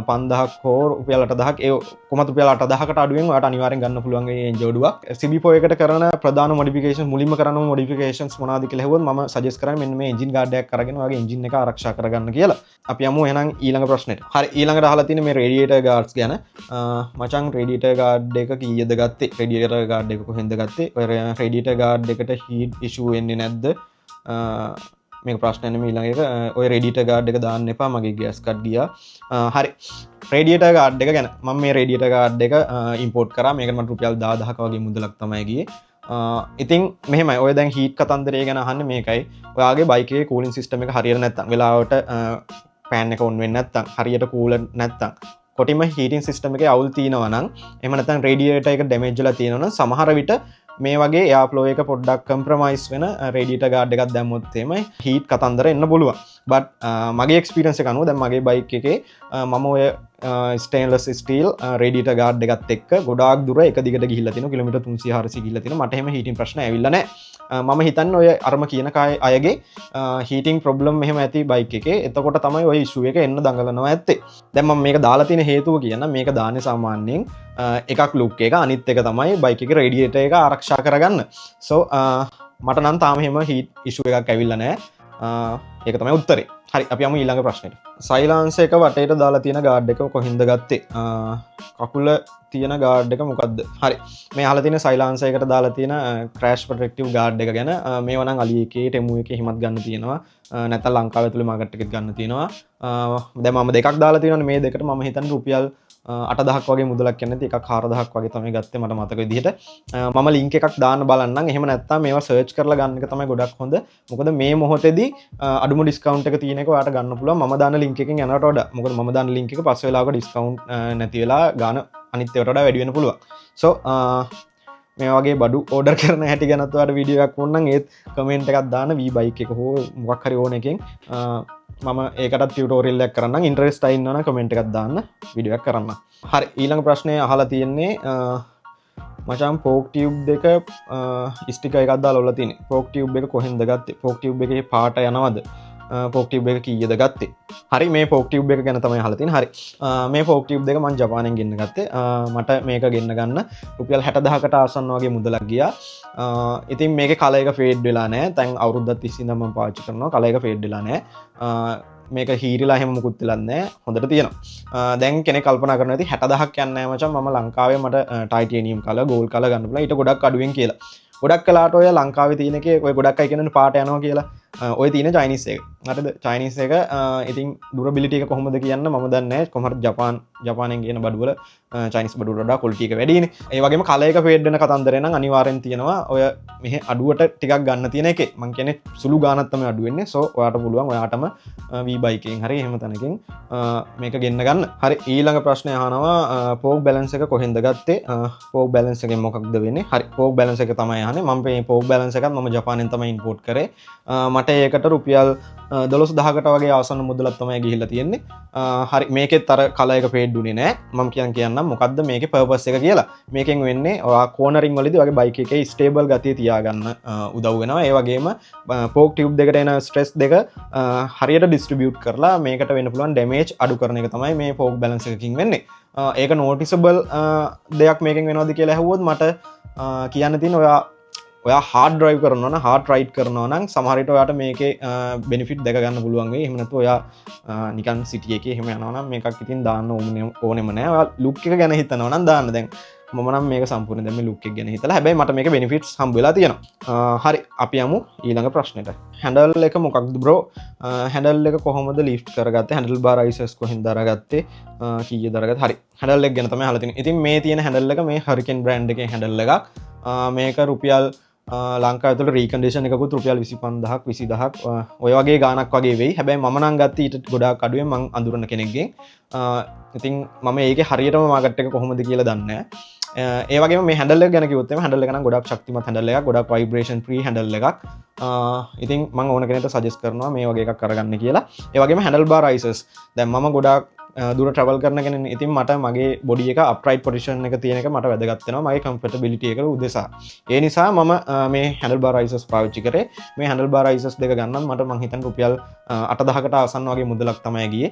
5000ක් හෝ රුපියල් 8000ක් ඒ කොහොමද රුපියල් 8000කට අඩුවෙන් ඔයාලට අනිවාර්යෙන් ගන්න පුළුවන් මේ ජෝඩුවක්. CB4 එකට කරන ප්‍රධාන මොඩිෆිකේෂන් මුලින්ම කරන මොඩිෆිකේෂන්ස් මොනවද කියලා හෙවොත් මම සජෙස්ට් කරන්නේ මෙන්න මේ එන්ජින් ගාඩ් එකක් අරගෙන ඔයාගේ එන්ජින් එක ආරක්ෂා කරගන්න කියලා. අපි යමු එහෙනම් ඊළඟ ප්‍රශ්නෙට. හරි ඊළඟට අහලා තියෙන මේ රේඩියේටර් ගාඩ්ස් ගැන. මචං රේඩියේටර් ගාඩ් එක කීයද ගත්තේ? රේඩියේටර් ගාඩ් එක කොහෙන්ද ගත්තේ? ඔය රේඩියේටර් ගාඩ් එකට හීට් ඉෂුව එන්නේ නැද්ද? මේක ප්‍රශ්නයක් නෙමෙයි ඊළඟ එක. ඔය රේඩියේටර් ගාඩ් එක දාන්න එපා මගේ ගෑස් කට් ගියා. හරි රේඩියේටර් ගාඩ් එක ගැන මම මේ රේඩියේටර් ගාඩ් එක ඉම්පෝර්ට් කරා. මේකට මට රුපියල් 10000ක වගේ මුදලක් තමයි ගියේ. ඉතින් මෙහෙමයි ඔය දැන් හීට් කතන්දරය ගැන අහන්නේ මේකයි. ඔයාගේ බයික් එකේ කූලින් සිස්ටම් එක හරියට නැත්තම් වෙලාවට ෆෑන් එක ඔන් වෙන්නේ නැත්තම් හරියට කූලර් නැත්තම් කොටිම හීටින් සිස්ටම් එකේ අවුල් තියෙනවා නම් එහෙම නැත්නම් රේඩියේටර් එක ඩැමේජ් වෙලා තියෙනවා නම් සමහර විට මේ වගේ එයාෆ්ලෝ එක පොඩ්ඩක් කම්ප්‍රොමයිස් වෙන රේඩියේටර් ගාඩ් එකක් දැම්මොත් එමය හීට් කතන්දර එන්න පුළුවන්. බට් මගේ එක්ස්පීරියන්ස් එක අනුව දැන් මගේ බයික් එකේ මම ඔය ස්ටේන්ලස් ස්ටීල් රේඩියේටර් ගාඩ් එකත් එක්ක ගොඩාක් දුර එක දිගට ගිහිල්ලා තිනවා. කිලෝමීටර් 300 400 ගිහිල්ලා තිනවා. මට එහෙම හීටින් ප්‍රශ්න ඇවිල්ලා නැහැ. මම හිතන්නේ ඔය අරම කියන අයගේ හීටින් ප්‍රොබ්ලම් මෙහෙම ඇති බයික් එකේ. එතකොට තමයි ඔය ඉෂුව එක එන්න දඟලනවා ඇත්තේ. දැන් මම මේක දාලා තියෙන හේතුව කියන්න මේක දාන්නේ සාමාන්‍යයෙන් එකක් ලුක් එක අනිත් එක තමයි බයික් එකේ රේඩියේටර් එක ආරක්ෂා කරගන්න. සෝ මට නම් තාම එහෙම හීට් ඉෂුව එකක් ඇවිල්ලා නැහැ. ඒක තමයි උත්තරේ. හරි අපි යමු ඊළඟ ප්‍රශ්නෙට. සයිලන්ස් එක වටේට දාලා තියෙන ගාඩ් එක කොහෙන්ද ගත්තේ? කකුල තියෙන ගාඩ් එක මොකද්ද? හරි මේ අහලා තියෙන සයිලන්ස් එකකට දාලා තියෙන ක්‍රෑෂ් ප්‍රොටෙක්ටිව් ගාඩ් එක ගැන මේවා නම් අලි එකේ ටෙමු එකේ හිමත් ගන්න තියෙනවා. නැත්නම් ලංකාව ඇතුලේ මාකට් එකෙත් ගන්න තියෙනවා. දැන් මම දෙකක් දාලා තියෙනවානේ මේ දෙකට මම හිතන්නේ රුපියල් 8000ක් වගේ මුදලක් යන්නේ නැති එකක් 4000ක් වගේ තමයි ගත්තේ මට මතක විදිහට. මම ලින්ක් එකක් දාන්න බලන්නම්. එහෙම නැත්නම් මේවා සර්ච් කරලා ගන්න එක තමයි ගොඩක් හොඳ. මොකද මේ මොහොතේදී අඩුම ඩිස්කවුන්ට් එක තියෙන එක ඔයාලට ගන්න පුළුවන්. මම දාන ලින්ක් එකෙන් යනවට වඩා. මොකද මම දාන ලින්ක් එක පස්සේ වෙලාවක ඩිස්කවුන්ට් නැති වෙලා ගාන අනිත් ඒවාට වඩා වැඩි වෙන්න පුළුවන්. සෝ මේ වගේ බඩු ඕඩර් කරන හැටි ගැනත් ඔයාලට වීඩියෝ එකක් ඕනනම් ඒත් කමෙන්ට් එකක් දාන්න V-bike එක හෝ මොකක් හරි ඕන එකෙන් මම ඒකට ටියුටෝරියල් එකක් කරන්නම් ඉන්ටරෙස්ට් ආයි ඉන්නවනම් කමෙන්ට් එකක් දාන්න වීඩියෝ එකක් කරන්න. හරි ඊළඟ ප්‍රශ්නය අහලා තියෙන්නේ මචං පෝක් ටියුබ් දෙක ස්ටිකර් එකක් දාලා ඔල්ල තියෙන්නේ. පෝක් ටියුබ් එක කොහෙන්ද ගත්තේ? පෝක් ටියුබ් එකේ පාට යනවද? පෝක් ටියුබ් එක කීයද ගත්තේ? හරි මේ පෝක් ටියුබ් එක ගැන තමයි අහලා තියෙන්නේ. හරි මේ පෝක් ටියුබ් දෙක මම ජපානයෙන් ගෙන්න ගත්තේ. මට මේක ගෙන්න ගන්න රුපියල් 60000කට ආසන්න වගේ මුදලක් ගියා. ඉතින් මේකේ කලර් එක ෆේඩ් වෙලා නැහැ. දැන් අවුරුද්දක් තිස්සේ ඉඳන් මම පාවිච්චි කරනවා. කලර් එක ෆේඩ් වෙලා නැහැ. මේක හීරිලා එහෙම මුකුත් වෙලා නැහැ. හොඳට තියෙනවා. දැන් කෙනෙක් කල්පනා කරනවා ඇති 60000ක් යන්නේ නැහැ මචං. මම ලංකාවේ මට ටයිටේනියම් කලර්, ගෝල්ඩ් කලර් ගන්න පුළුවන්. ඊට ගොඩක් අඩුවෙන් කියලා. ගොඩක් කලාට ඔය ලංකාවේ තියෙන එකේ ඔය ගොඩක් අය කියන්නේ පාට යනවා කියලා. ඔය තියෙන චයිනීස් එක. හරිද? චයිනීස් එක ඉතින් ඩියුරබිලිටි එක කොහොමද කියන්න මම දන්නේ නැහැ. කොහොමද ජපානයෙන් කියන බඩු වල චයිනීස් බඩු වලට වඩා ක්වොලිටි එක වැඩිනේ. ඒ වගේම කලර් එක ෆේඩ් වෙන කතන්දරේ නම් අනිවාර්යෙන් තියෙනවා. ඔය මෙහෙ අඩුවට ටිකක් ගන්න තියෙන එකේ. මං කියන්නේ සුළු ගානක් තමයි අඩු වෙන්නේ. සෝ ඔයාට පුළුවන් ඔයාටම V-bike එකෙන් හරි එහෙම තැනකින් මේක ගෙන්න ගන්න. හරි ඊළඟ ප්‍රශ්නය අහනවා පෝක් බැලන්ස් එක කොහෙන්ද ගත්තේ? පෝක් බැලන්ස් එකෙන් මොකක්ද වෙන්නේ? හරි පෝක් බැලන්ස් එක තමයි අහන්නේ. මම මේ පෝක් බැලන්ස් එකත් මම ජපානයෙන් තමයි ඉම්පෝට් කරේ. මට ඒකට රුපියල් 12000කට වගේ ආසන්න මුදලක් තමයි ගිහිල්ලා තියෙන්නේ. හරි මේකෙත් අර කලර් එක ෆේඩ් උනේ නැහැ. මම කියන්නම් මොකද්ද මේකේ පර්පස් එක කියලා. මේකෙන් වෙන්නේ ඔයා කෝනරින් වලදී වගේ බයික් එකේ ස්ටේබල් ගතිය තියාගන්න උදව් වෙනවා. ඒ වගේම පෝක් ටියුබ් දෙකට එන ස්ට්‍රෙස් දෙක හරියට ඩිස්ට්‍රිබියුට් කරලා මේකට වෙන්න පුළුවන් ඩැමේජ් අඩු කරන එක තමයි මේ පෝක් බැලන්ස් එකකින් වෙන්නේ. ඒක නෝටිසබල් දෙයක් මේකෙන් වෙනවද කියලා ඇහුවොත් මට කියන්න තියෙන ඔයා හාඩ් ඩ්‍රයිව් කරනවා නම් හාඩ් රයිඩ් කරනවා නම් සමහර විට ඔයාට මේකේ බෙනිෆිට් දැක ගන්න පුළුවන් වෙයි. එහෙම නැත්නම් ඔයා නිකන් සිටි එකේ එහෙම යනවා නම් මේකක් ඉතින් දාන්න ඕනෙම නැහැ. ඔයා ලුක් එක ගැන හිතනවා නම් දාන්න. දැන් මම නම් මේක සම්පූර්ණ දැන් මේ ලුක් එක ගැන හිතලා හැබැයි මට මේක බෙනිෆිට්ස් හම්බ වෙලා තියෙනවා. හරි අපි යමු ඊළඟ ප්‍රශ්නෙට. හැන්ඩල් එක මොකක්ද බ්‍රෝ? හැන්ඩල් එක කොහොමද ලිෆ්ට් කරගත්තේ? හැන්ඩල් බාර් අයිසස් කොහෙන්ද අරගත්තේ? කීයද අරගත්තේ? හරි හැන්ඩල් එක ගැන තමයි අහලා තියෙන්නේ. ඉතින් මේ තියෙන හැන්ඩල් එක මේ හරිකන් බ්‍රෑන්ඩ් එකේ හැන්ඩල් එකක්. මේක රුපියල් ලංකාව තුළ රීකන්ඩිෂන් එකකුත් රුපියල් 25000ක් 20000ක් ඔය වගේ ගාණක් වගේ වෙයි. හැබැයි මම නම් ගත්තේ ඊට ගොඩාක් අඩුවෙන් මං අඳුරන කෙනෙක්ගෙන්. ඉතින් මම ඒකේ හරියටම මාකට් එක කොහොමද කියලා දන්නේ නැහැ. ඒ වගේම මේ හැන්ඩල් එක ගැන කිව්වොත් එimhe හැන්ඩල් එක නම් ගොඩක් ශක්තිමත් හැන්ඩල් එකක්. ගොඩක් ভাইබ්‍රේෂන් ෆ්‍රී හැන්ඩල් එකක්. ඉතින් මම ඕන කෙනෙක්ට සජෙස්ට් කරනවා මේ වගේ එකක් අරගන්න කියලා. ඒ වගේම හැන්ඩල් බාර් අයිසස්. දැන් මම ගොඩක් දුර ට්‍රැවල් කරන කෙනෙක්. ඉතින් මට මගේ බොඩි එක අප්රයිට් පොසිෂන් එක තියෙන එක මට වැදගත් වෙනවා මගේ කම්ෆර්ටබිලිටි එක උදෙසා. ඒ නිසා මම මේ හැන්ඩල් බාර් අයිසස් පාවිච්චි කරේ. මේ හැන්ඩල් බාර් අයිසස් දෙක ගන්නත් මට මං හිතන්නේ රුපියල් 8000කට ආසන්න වගේ මුදලක් තමයි ගියේ.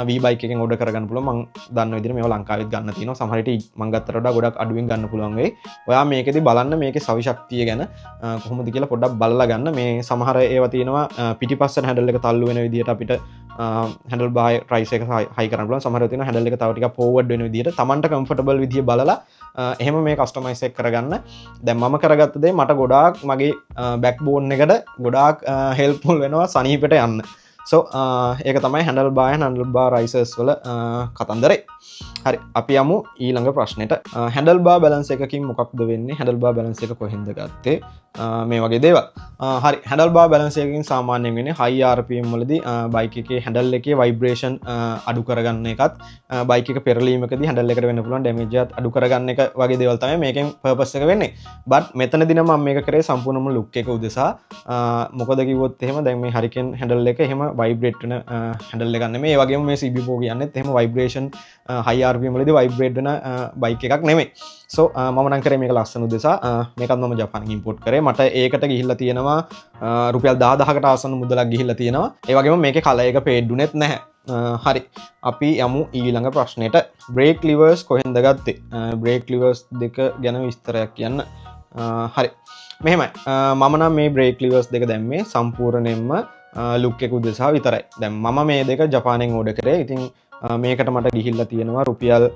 V-bike එකෙන් ඕඩර් කරගන්න පුළුවන්. මං දන්න විදිහට මේවා ලංකාවෙත් ගන්න තියෙනවා. සමහර විට මං ගත්තට වඩා ගොඩක් අඩුවෙන් ගන්න පුළුවන් වෙයි. ඔයා මේකෙදි බලන්න මේකේ සවි ශක්තිය ගැන කොහොමද කියලා පොඩ්ඩක් බලලා ගන්න. මේ සමහර ඒවා තියෙනවා පිටිපස්සට හැන්ඩල් එක තල්ලු වෙන විදිහට අපිට හැන්ඩල් බාර් ප්‍රයිස් එක හයි කරන්න පුළුවන්. සමහර තියෙනවා හැන්ඩල් එක තව ටිකක් ෆෝවර්ඩ් වෙන විදිහට Tamanට කම්ෆර්ටබල් විදිය බලලා එහෙම මේ කස්ටමයිස් එක කරගන්න. දැන් මම කරගත්ත දේ මට ගොඩාක් මගේ බෑක් බෝන් එකට ගොඩාක් හෙල්ප්ෆුල් වෙනවා සනීපෙට යන්න. සෝ ඒක තමයි හැන්ඩල් බාර් හැන්ඩල් බාර් අයිසස් වල කතන්දරේ. හරි අපි යමු ඊළඟ ප්‍රශ්නෙට. හැන්ඩල් බාර් බැලන්ස් එකකින් මොකක්ද වෙන්නේ? හැන්ඩල් බාර් බැලන්ස් එක කොහෙන්ද ගත්තේ? මේ වගේ දේවල්. හරි හැන්ඩල් බාර් බැලන්ස් එකකින් සාමාන්‍යයෙන් වෙන්නේ high RPM වලදී බයික් එකේ හැන්ඩල් එකේ ভাইබ්‍රේෂන් අඩු කරගන්න එකත් බයික් එක පෙරලීමකදී හැන්ඩල් එකට වෙන්න පුළුවන් ඩැමේජ් එකත් අඩු කරගන්න එක වගේ දේවල් තමයි මේකෙන් පර්පස් එක වෙන්නේ. බට් මෙතනදී නම් මම මේක කරේ සම්පූර්ණම ලුක් එක උදෙසා. මොකද කිව්වොත් එහෙම දැන් මේ හරිකන් හැන්ඩල් එක එහෙම ভাইබ්‍රේට් වෙන හැන්ඩල් එකක් නෙමෙයි. ඒ වගේම මේ CB4 කියන්නේත් එහෙම ভাইබ්‍රේෂන් high RPM වලදී ভাইබ්‍රේට් වෙන බයික් එකක් නෙමෙයි. සෝ මම නම් කරේ මේක ලස්සන උදෙසා මේකත් මම ජපානයෙන් ඉම්පෝට් කරේ. මට ඒකට ගිහිල්ලා තියෙනවා රුපියල් 10000කට ආසන්න මුදලක් ගිහිල්ලා තියෙනවා. ඒ වගේම මේකේ කලර් එක ෆේඩ් උනේත් නැහැ. හරි අපි යමු ඊළඟ ප්‍රශ්නෙට. බ්‍රේක් ලිවර්ස් කොහෙන්ද ගත්තේ? බ්‍රේක් ලිවර්ස් දෙක ගැන විස්තරයක් කියන්න. හරි මෙහෙමයි මම නම් මේ බ්‍රේක් ලිවර්ස් දෙක දැම්මේ සම්පූර්ණයෙන්ම ලුක් එක උදෙසා විතරයි. දැන් මම මේ දෙක ජපානයෙන් ඕඩර් කරේ. ඉතින් මේකට මට ගිහිල්ලා තියෙනවා රුපියල්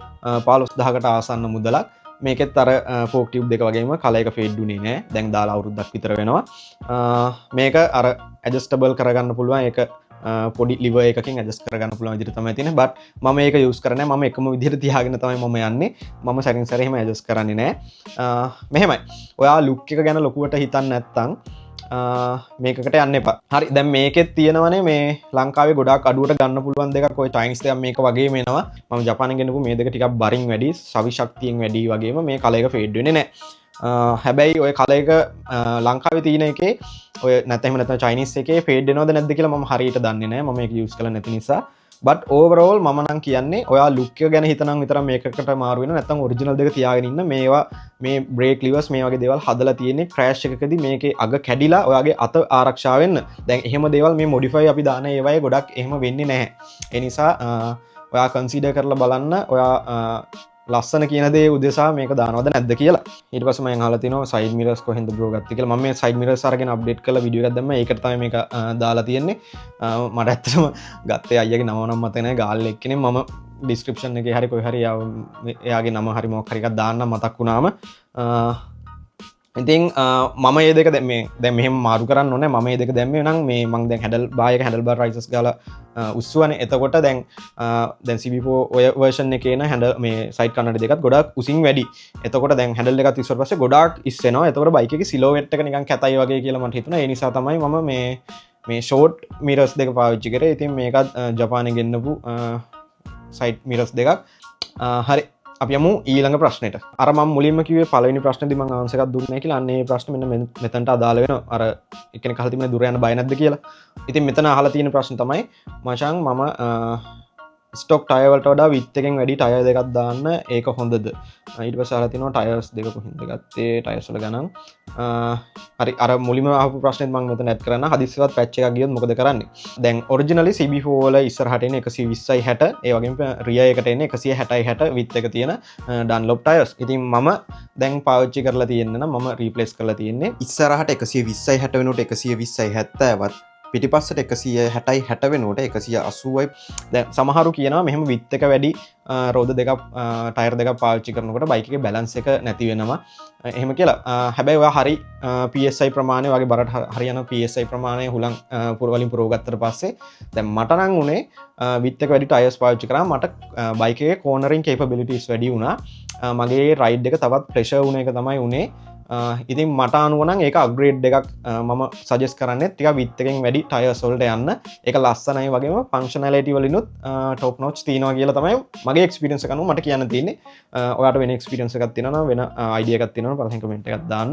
15000කට ආසන්න මුදලක්. මේකෙත් අර ෆෝක් ටියුබ් දෙක වගේම කලර් එක ෆේඩ් උනේ නෑ. දැන් දාලා අවුරුද්දක් විතර වෙනවා. මේක අර ඇඩ්ජස්ටබල් කරගන්න පුළුවන්. ඒක පොඩි ලිවර් එකකින් ඇඩ්ජස්ට් කරගන්න පුළුවන් විදිහට තමයි තියෙන්නේ. බට් මම ඒක යූස් කරන්නේ මම එකම විදිහට තියාගෙන තමයි මම යන්නේ. මම සැරින් සැරේ එහෙම ඇඩ්ජස්ට් කරන්නේ නෑ. මෙහෙමයි. ඔයා ලුක් එක ගැන ලොකුවට හිතන්නේ නැත්නම් මේකට යන්න එපා. හරි දැන් මේකෙත් තියෙනවනේ මේ ලංකාවේ ගොඩාක් අඩුවට ගන්න පුළුවන් දෙකක්. ඔය චයිනීස් දෙයක් මේක වගේම එනවා. මම ජපානයෙන් ගෙනපු මේ දෙක ටිකක් බරින් වැඩි, සවි ශක්තියෙන් වැඩි වගේම මේ කලර් එක ෆේඩ් වෙන්නේ නැහැ. හැබැයි ඔය කල එක ලංකාවේ තියෙන එකේ ඔය නැත්නම් චයිනීස් එකේ ෆේඩ් වෙනවද නැද්ද කියලා මම හරියට දන්නේ නැහැ. මම ඒක යූස් කරලා නැති නිසා. but overall මම නම් කියන්නේ ඔයා ලුක් එක ගැන හිතනම් විතරක් මේකකට මාරු වෙන නැත්නම් ඔරිජිනල් දෙක තියාගෙන ඉන්න. මේවා මේ බ්‍රේක් ලිවර්ස් මේ වගේ දේවල් හදලා තියෙන්නේ ක්‍රෑෂ් එකකදී මේකේ අග කැඩිලා ඔයාගේ අත ආරක්ෂා වෙන්න. දැන් එහෙම දේවල් මේ මොඩිෆයි අපි දාන ඒවායේ ගොඩක් එහෙම වෙන්නේ නැහැ. ඒ නිසා ඔයා කන්සිඩර් කරලා බලන්න ඔයා ලස්සන කියන දේ උදෙසා මේක දානවද නැද්ද කියලා. ඊට පස්සේ මම අහලා තිනවා සයිඩ් මිරර්ස් කොහෙන්ද බ්‍රෝ ගත්තේ කියලා. මම මේ සයිඩ් මිරර්ස් අරගෙන අප්ඩේට් කරලා වීඩියෝ එකක් දැම්මා. ඒකට තමයි මේක දාලා තියෙන්නේ. මට ඇත්තටම ගත්තේ අයියාගේ නම නම් මතක නැහැ. ගාල් එක්කනේ මම ඩිස්ක්‍රිප්ෂන් එකේ හරි කොයි හරි එයාගේ නම හරි මොකක් හරි එකක් දාන්න මතක් වුණාම ඉතින් මම ඒ දෙක දැන් මෙහෙම මාරු කරන්න ඕනේ. මම මේ දෙක දැම්මේ නම් මේ මම දැන් හැඩල් බායක හැඩල් බාර් රයිසස් ගාලා උස්සුවනේ. එතකොට දැන් CB4 ඔය version එකේ න හැඩල් මේ සයිඩ් කන්නඩි දෙකත් ගොඩක් උසින් වැඩි. එතකොට දැන් හැඩල් එකත් ඉස්සර පස්සේ ගොඩාක් ඉස්සෙනවා. එතකොට බයික් එකේ සිලෝවෙට් එක නිකන් කැතයි වගේ කියලා මට හිතුණා. ඒ නිසා තමයි මම මේ ෂෝට් මිරර්ස් දෙක පාවිච්චි කරේ. ඉතින් මේකත් ජපානයේ ගෙන්නපු සයිඩ් මිරර්ස් දෙකක්. හරි අපි යමු ඊළඟ ප්‍රශ්නෙට. අර මම මුලින්ම කිව්වේ පළවෙනි ප්‍රශ්නේදී මම ආන්සර් එකක් දුන්නේ නැහැ කියලා. අන්න ඒ ප්‍රශ්නේ මෙන්න මෙතනට අදාළ වෙනවා. අර එක්කෙනෙක් අහලා තිබුණේ දුර යන බය නැද්ද කියලා. ඉතින් මෙතන අහලා තියෙන ප්‍රශ්න තමයි මචං මම ස්ටොක් ටයර් වලට වඩා විත් එකෙන් වැඩි ටයර් දෙකක් දාන්න ඒක හොඳද? ඊට පස්සේ අහලා තිනවා ටයර්ස් දෙක කොහෙන්ද ගත්තේ? ටයර්ස් වල ගණන්. හරි අර මුලින්ම අහපු ප්‍රශ්නෙත් මම මෙතන ඇඩ් කරන්න. හදිස්සියවත් පැච් එකක් ගියොත් මොකද කරන්නේ? දැන් ඔරිජිනලි CB4 වල ඉස්සරහට එන්නේ 120යි 60. ඒ වගේම රියර් එකට එන්නේ 160යි 60 විත් එක තියෙන ඩන්ලොප් ටයර්ස්. ඉතින් මම දැන් පාවිච්චි කරලා තියෙන්නේ නම් මම රීප්ලේස් කරලා තියෙන්නේ ඉස්සරහට 120යි 60 වෙනකොට 120යි 70වත් පිටිපස්සට 160යි 60 වෙනකොට 180යි. දැන් සමහරු කියනවා මෙහෙම විත් එක වැඩි රෝද දෙකක් ටයර් දෙකක් පාවිච්චි කරනකොට බයික් එකේ බැලන්ස් එක නැති වෙනවා. එහෙම කියලා. හැබැයි ඔයා හරි PSI ප්‍රමාණය වගේ බරට හරියන PSI ප්‍රමාණය හුලං වලින් පුරව ගත්තට පස්සේ දැන් මට නම් උනේ විත් එක වැඩි ටයර්ස් පාවිච්චි කරා මට බයික් එකේ කෝනරින් කේපබිලිටිස් වැඩි වුණා. මගේ රයිඩ් එක තවත් ප්‍රෙෂර් වුණ එක තමයි උනේ. ඉතින් මට අනුවනම් ඒක අප්ග්‍රේඩ් එකක් මම සජෙස්ට් කරන්නේ ටිකක් විත් එකෙන් වැඩි ටයර්ස් වලට යන්න. ඒක ලස්සනයි වගේම ෆන්ක්ෂනැලිටි වලිනුත් টොප් නොච් තියෙනවා කියලා තමයි මගේ එක්ස්පීරියන්ස් එක අනුව මට කියන්න තියෙන්නේ. ඔයාලට වෙන එක්ස්පීරියන්ස් එකක් තියෙනවා නම් වෙන අයිඩියා එකක් තියෙනවා නම් පළවෙනි කමෙන්ට් එකක් දාන්න.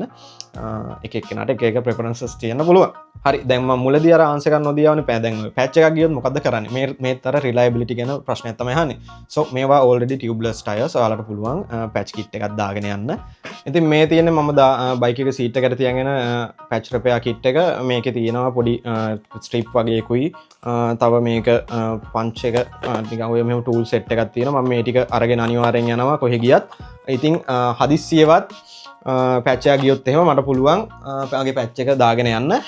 එක එක්කෙනාට එක එක ප්‍රෙෆරන්සස් තියෙන්න පුළුවන්. හරි දැන් මම මුලදී අර ආන්සර් එකක් නොදී ආවනේ දැන් ඔය පැච් එකක් ගියොත් මොකද්ද කරන්නේ? මේත් අර රිලයබිලිටි ගැන ප්‍රශ්නයක් තමයි අහන්නේ. සෝ මේවා ඔල්රෙඩි ටියුබ්ලස් ටයර්ස් ඔයාලට පුළුවන් පැච් කිට් එකක් දාගෙන යන්න. ඉතින් මේ තියෙන්නේ මම බයික එක සීට් එකට තියගෙන පැච් රිපෙයාර් කිට් එක මේකේ තියෙනවා පොඩි ස්ට්‍රිප් වගේ එකකුයි තව මේක පන්ච් එක නිකන් ඔය මෙහෙම ටූල් සෙට් එකක් තියෙනවා මම මේ ටික අරගෙන අනිවාර්යෙන් යනවා කොහෙ ගියත් ඉතින් හදිස්සියවත් පැච් එක ගියොත් එහෙම මට පුළුවන් මගේ පැච් එක දාගෙන යන්න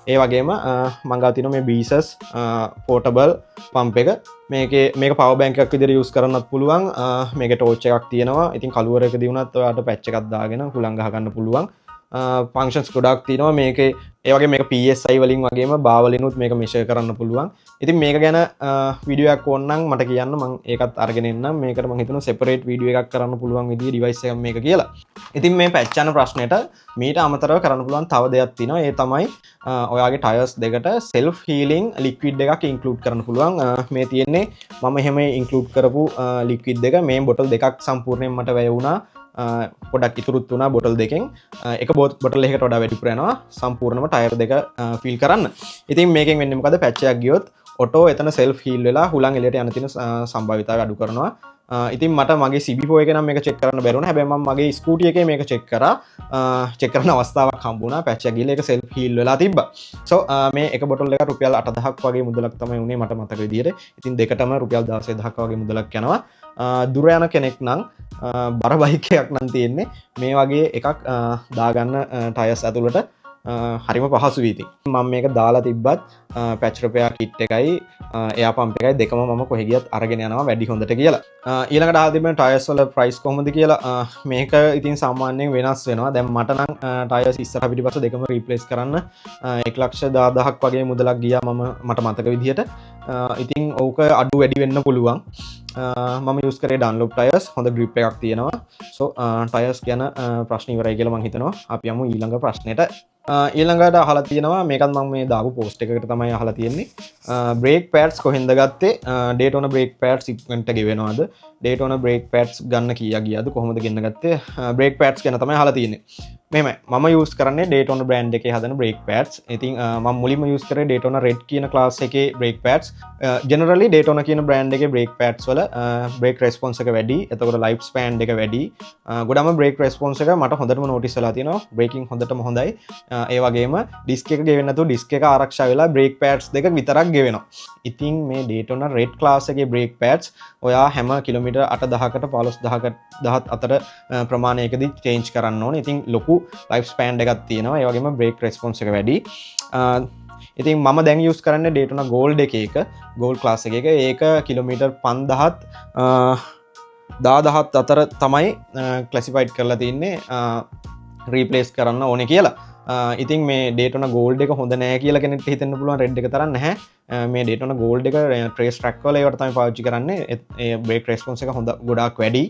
ඒ වගේම මම ගාව තියෙනවා මේ බීසස් පෝටබල් පම්ප් එක මේක පවර් බැංක් එකක් විදිහට යූස් කරන්නත් පුළුවන් මේකේ ටෝච් එකක් තියෙනවා ඉතින් කළුවරකදී වුණත් ඔයාලට පැච් එකක් දාගෙන හුලං ගහ ගන්න පුළුවන් ෆන්ක්ෂන්ස් ගොඩක් තියෙනවා මේකේ ඒ වගේ මේක PSI වලින් වගේම බා වලිනුත් මේක මෙෂර් කරන්න පුළුවන් ඉතින් මේක ගැන වීඩියෝ එකක් ඕන නම් මට කියන්න මම ඒකත් අරගෙන එන්නම් මේකට මම හිතනවා සෙපරේට් වීඩියෝ එකක් කරන්න පුළුවන් විදිහේ ඩිවයිස් එකක් මේක කියලා ඉතින් මේ පැච් යන ප්‍රශ්නෙට මීට අමතරව කරන්න පුළුවන් තව දෙයක් තියෙනවා ඒ තමයි ඔයාගේ ටයර්ස් දෙකට self healing liquid එකක් include කරන්න පුළුවන් මේ තියෙන්නේ මම එහෙම include කරපු liquid එක මේ බොටල් දෙකක් සම්පූර්ණයෙන් මට වැය වුණා පොඩක් ඉතුරුත් වුණා බොටල් දෙකෙන් එක බොටල් එකකට වඩා වැඩිපුර යනවා සම්පූර්ණම ටයර් දෙක ෆීල් කරන්න. ඉතින් මේකෙන් වෙන්නේ මොකද පැච් එකක් ගියොත් ඔටෝ එතන self heal වෙලා හුලං එළියට යන තියෙන සම්භාවිතාවය අඩු කරනවා. ඉතින් මට මගේ CB4 එකේ නම් මේක චෙක් කරන්න බැරි වුණා. හැබැයි මම මගේ ස්කූටි එකේ මේක චෙක් කරා. චෙක් කරන අවස්ථාවක් හම්බුණා. පැච් එක ගිහලා ඒක self heal වෙලා තිබ්බා. So මේ එක බොටල් එක රුපියල් 8000ක් වගේ මුදලක් තමයි උනේ මට මතක විදියට. ඉතින් දෙකටම රුපියල් 16000ක් වගේ මුදලක් යනවා. දුර යන කෙනෙක් නම් බර බයික් එකක් නම් තියෙන්නේ මේ වගේ එකක් දාගන්න ටයර්ස් ඇතුළට හරිම පහසුයි ඉතින් මම මේක දාලා තිබ්බත් පැච් රිපෙයාර් කිට් එකයි එයා පම්ප් එකයි දෙකම මම කොහෙ ගියත් අරගෙන යනවා වැඩි හොඳට කියලා ඊළඟට අහලා තිබෙන ටයර්ස් වල ප්‍රයිස් කොහොමද කියලා මේක ඉතින් සාමාන්‍යයෙන් වෙනස් වෙනවා දැන් මට නම් ටයර්ස් ඉස්සරහ පිටිපස්ස දෙකම රීප්ලේස් කරන්න 1,10,000ක් වගේ මුදලක් ගියා මට මතක විදිහට ඉතින් ඕක අඩු වැඩි වෙන්න පුළුවන්. මම යූස් කරේ ඩන්ලොප් ටයර්ස් හොඳ ග්‍රිප් එකක් තියෙනවා. සෝ ටයර්ස් ගැන ප්‍රශ්න ඉවරයි කියලා මම හිතනවා. අපි යමු ඊළඟ ප්‍රශ්නෙට. ඊළඟට අහලා තියෙනවා මේකත් මම මේ දාපු පෝස්ට් එකකට තමයි අහලා තියෙන්නේ. බ්‍රේක් පැඩ්ස් කොහෙන්ද ගත්තේ? ඩේටෝනා බ්‍රේක් පැඩ්ස් ඉක්මනට ගෙවෙනවද? ඩේටෝනා බ්‍රේක් පැඩ්ස් ගන්න කීයක් ගියාද? කොහොමද ගෙන්න ගත්තේ? බ්‍රේක් පැඩ්ස් ගැන තමයි අහලා තියෙන්නේ. මෙහෙමයි මම යූස් කරන්නේ ඩේටෝනා බ්‍රෑන්ඩ් එකේ හදන බ්‍රේක් පැඩ්ස්. ඉතින් මම මුලින්ම යූස් කරේ ඩේටෝනා රෙඩ් කියන ක්ලාස් එකේ බ්‍රේක් පැඩ්ස්. ජෙනරලි ඩේටෝනා කියන බ්‍රෑන්ඩ් එකේ බ්‍රේක් පැඩ්ස් වල බ්‍රේක් රෙස්පොන්ස් එක වැඩි. එතකොට ලයිෆ් ස්පෑන් එක වැඩි. ගොඩම බ්‍රේක් රෙස්පොන්ස් එක මට හොඳටම නෝටිස් වෙලා තියෙනවා. බ්‍රේකින් හොඳටම හොඳයි. ඒ වගේම ඩිස්ක් එක ගෙවෙන්නේ නැතුව ඩිස්ක් එක ආරක්ෂා වෙලා බ්‍රේක් පැඩ්ස් දෙක විතරක් ගෙවෙනවා. ඉතින් මේ ඩේටෝනා රෙඩ් ක්ලාස් එකේ බ්‍රේක් පැඩ්ස් ඔයා හැම කිලෝමීටර් 8-10කට 15 අතර ප්‍රමාණයකදී චේන්ජ් කරන්න ඕනේ. ඉතින් ලොකු ලයිෆ් ස්පෑන් එකක් තියෙනවා. ඒ වගේම බ්‍රේක් රෙස්පොන්ස් එක වැඩි. ඉතින් මම දැන් යූස් කරන්නේ ඩේටෝනා ගෝල්ඩ් එකේ ගෝල්ඩ් ක්ලාස් එකේ. ඒක කිලෝමීටර් 5000 10,000 අතර තමයි ක්ලැසිෆයිඩ් කරලා තින්නේ රීප්ලේස් කරන්න ඕනේ කියලා. ඉතින් මේ ඩේටෝනා ගෝල්ඩ් එක හොඳ නෑ කියලා කෙනෙක්ට හිතෙන්න පුළුවන්. රෙඩ් එක තරම් නැහැ. මේ ඩේටෝනා ගෝල්ඩ් එක ට්‍රේස් ට්‍රැක් වල ඒවට තමයි පාවිච්චි කරන්නේ. ඒ බ්‍රේක් රෙස්පොන්ස් එක හොඳ ගොඩාක් වැඩි.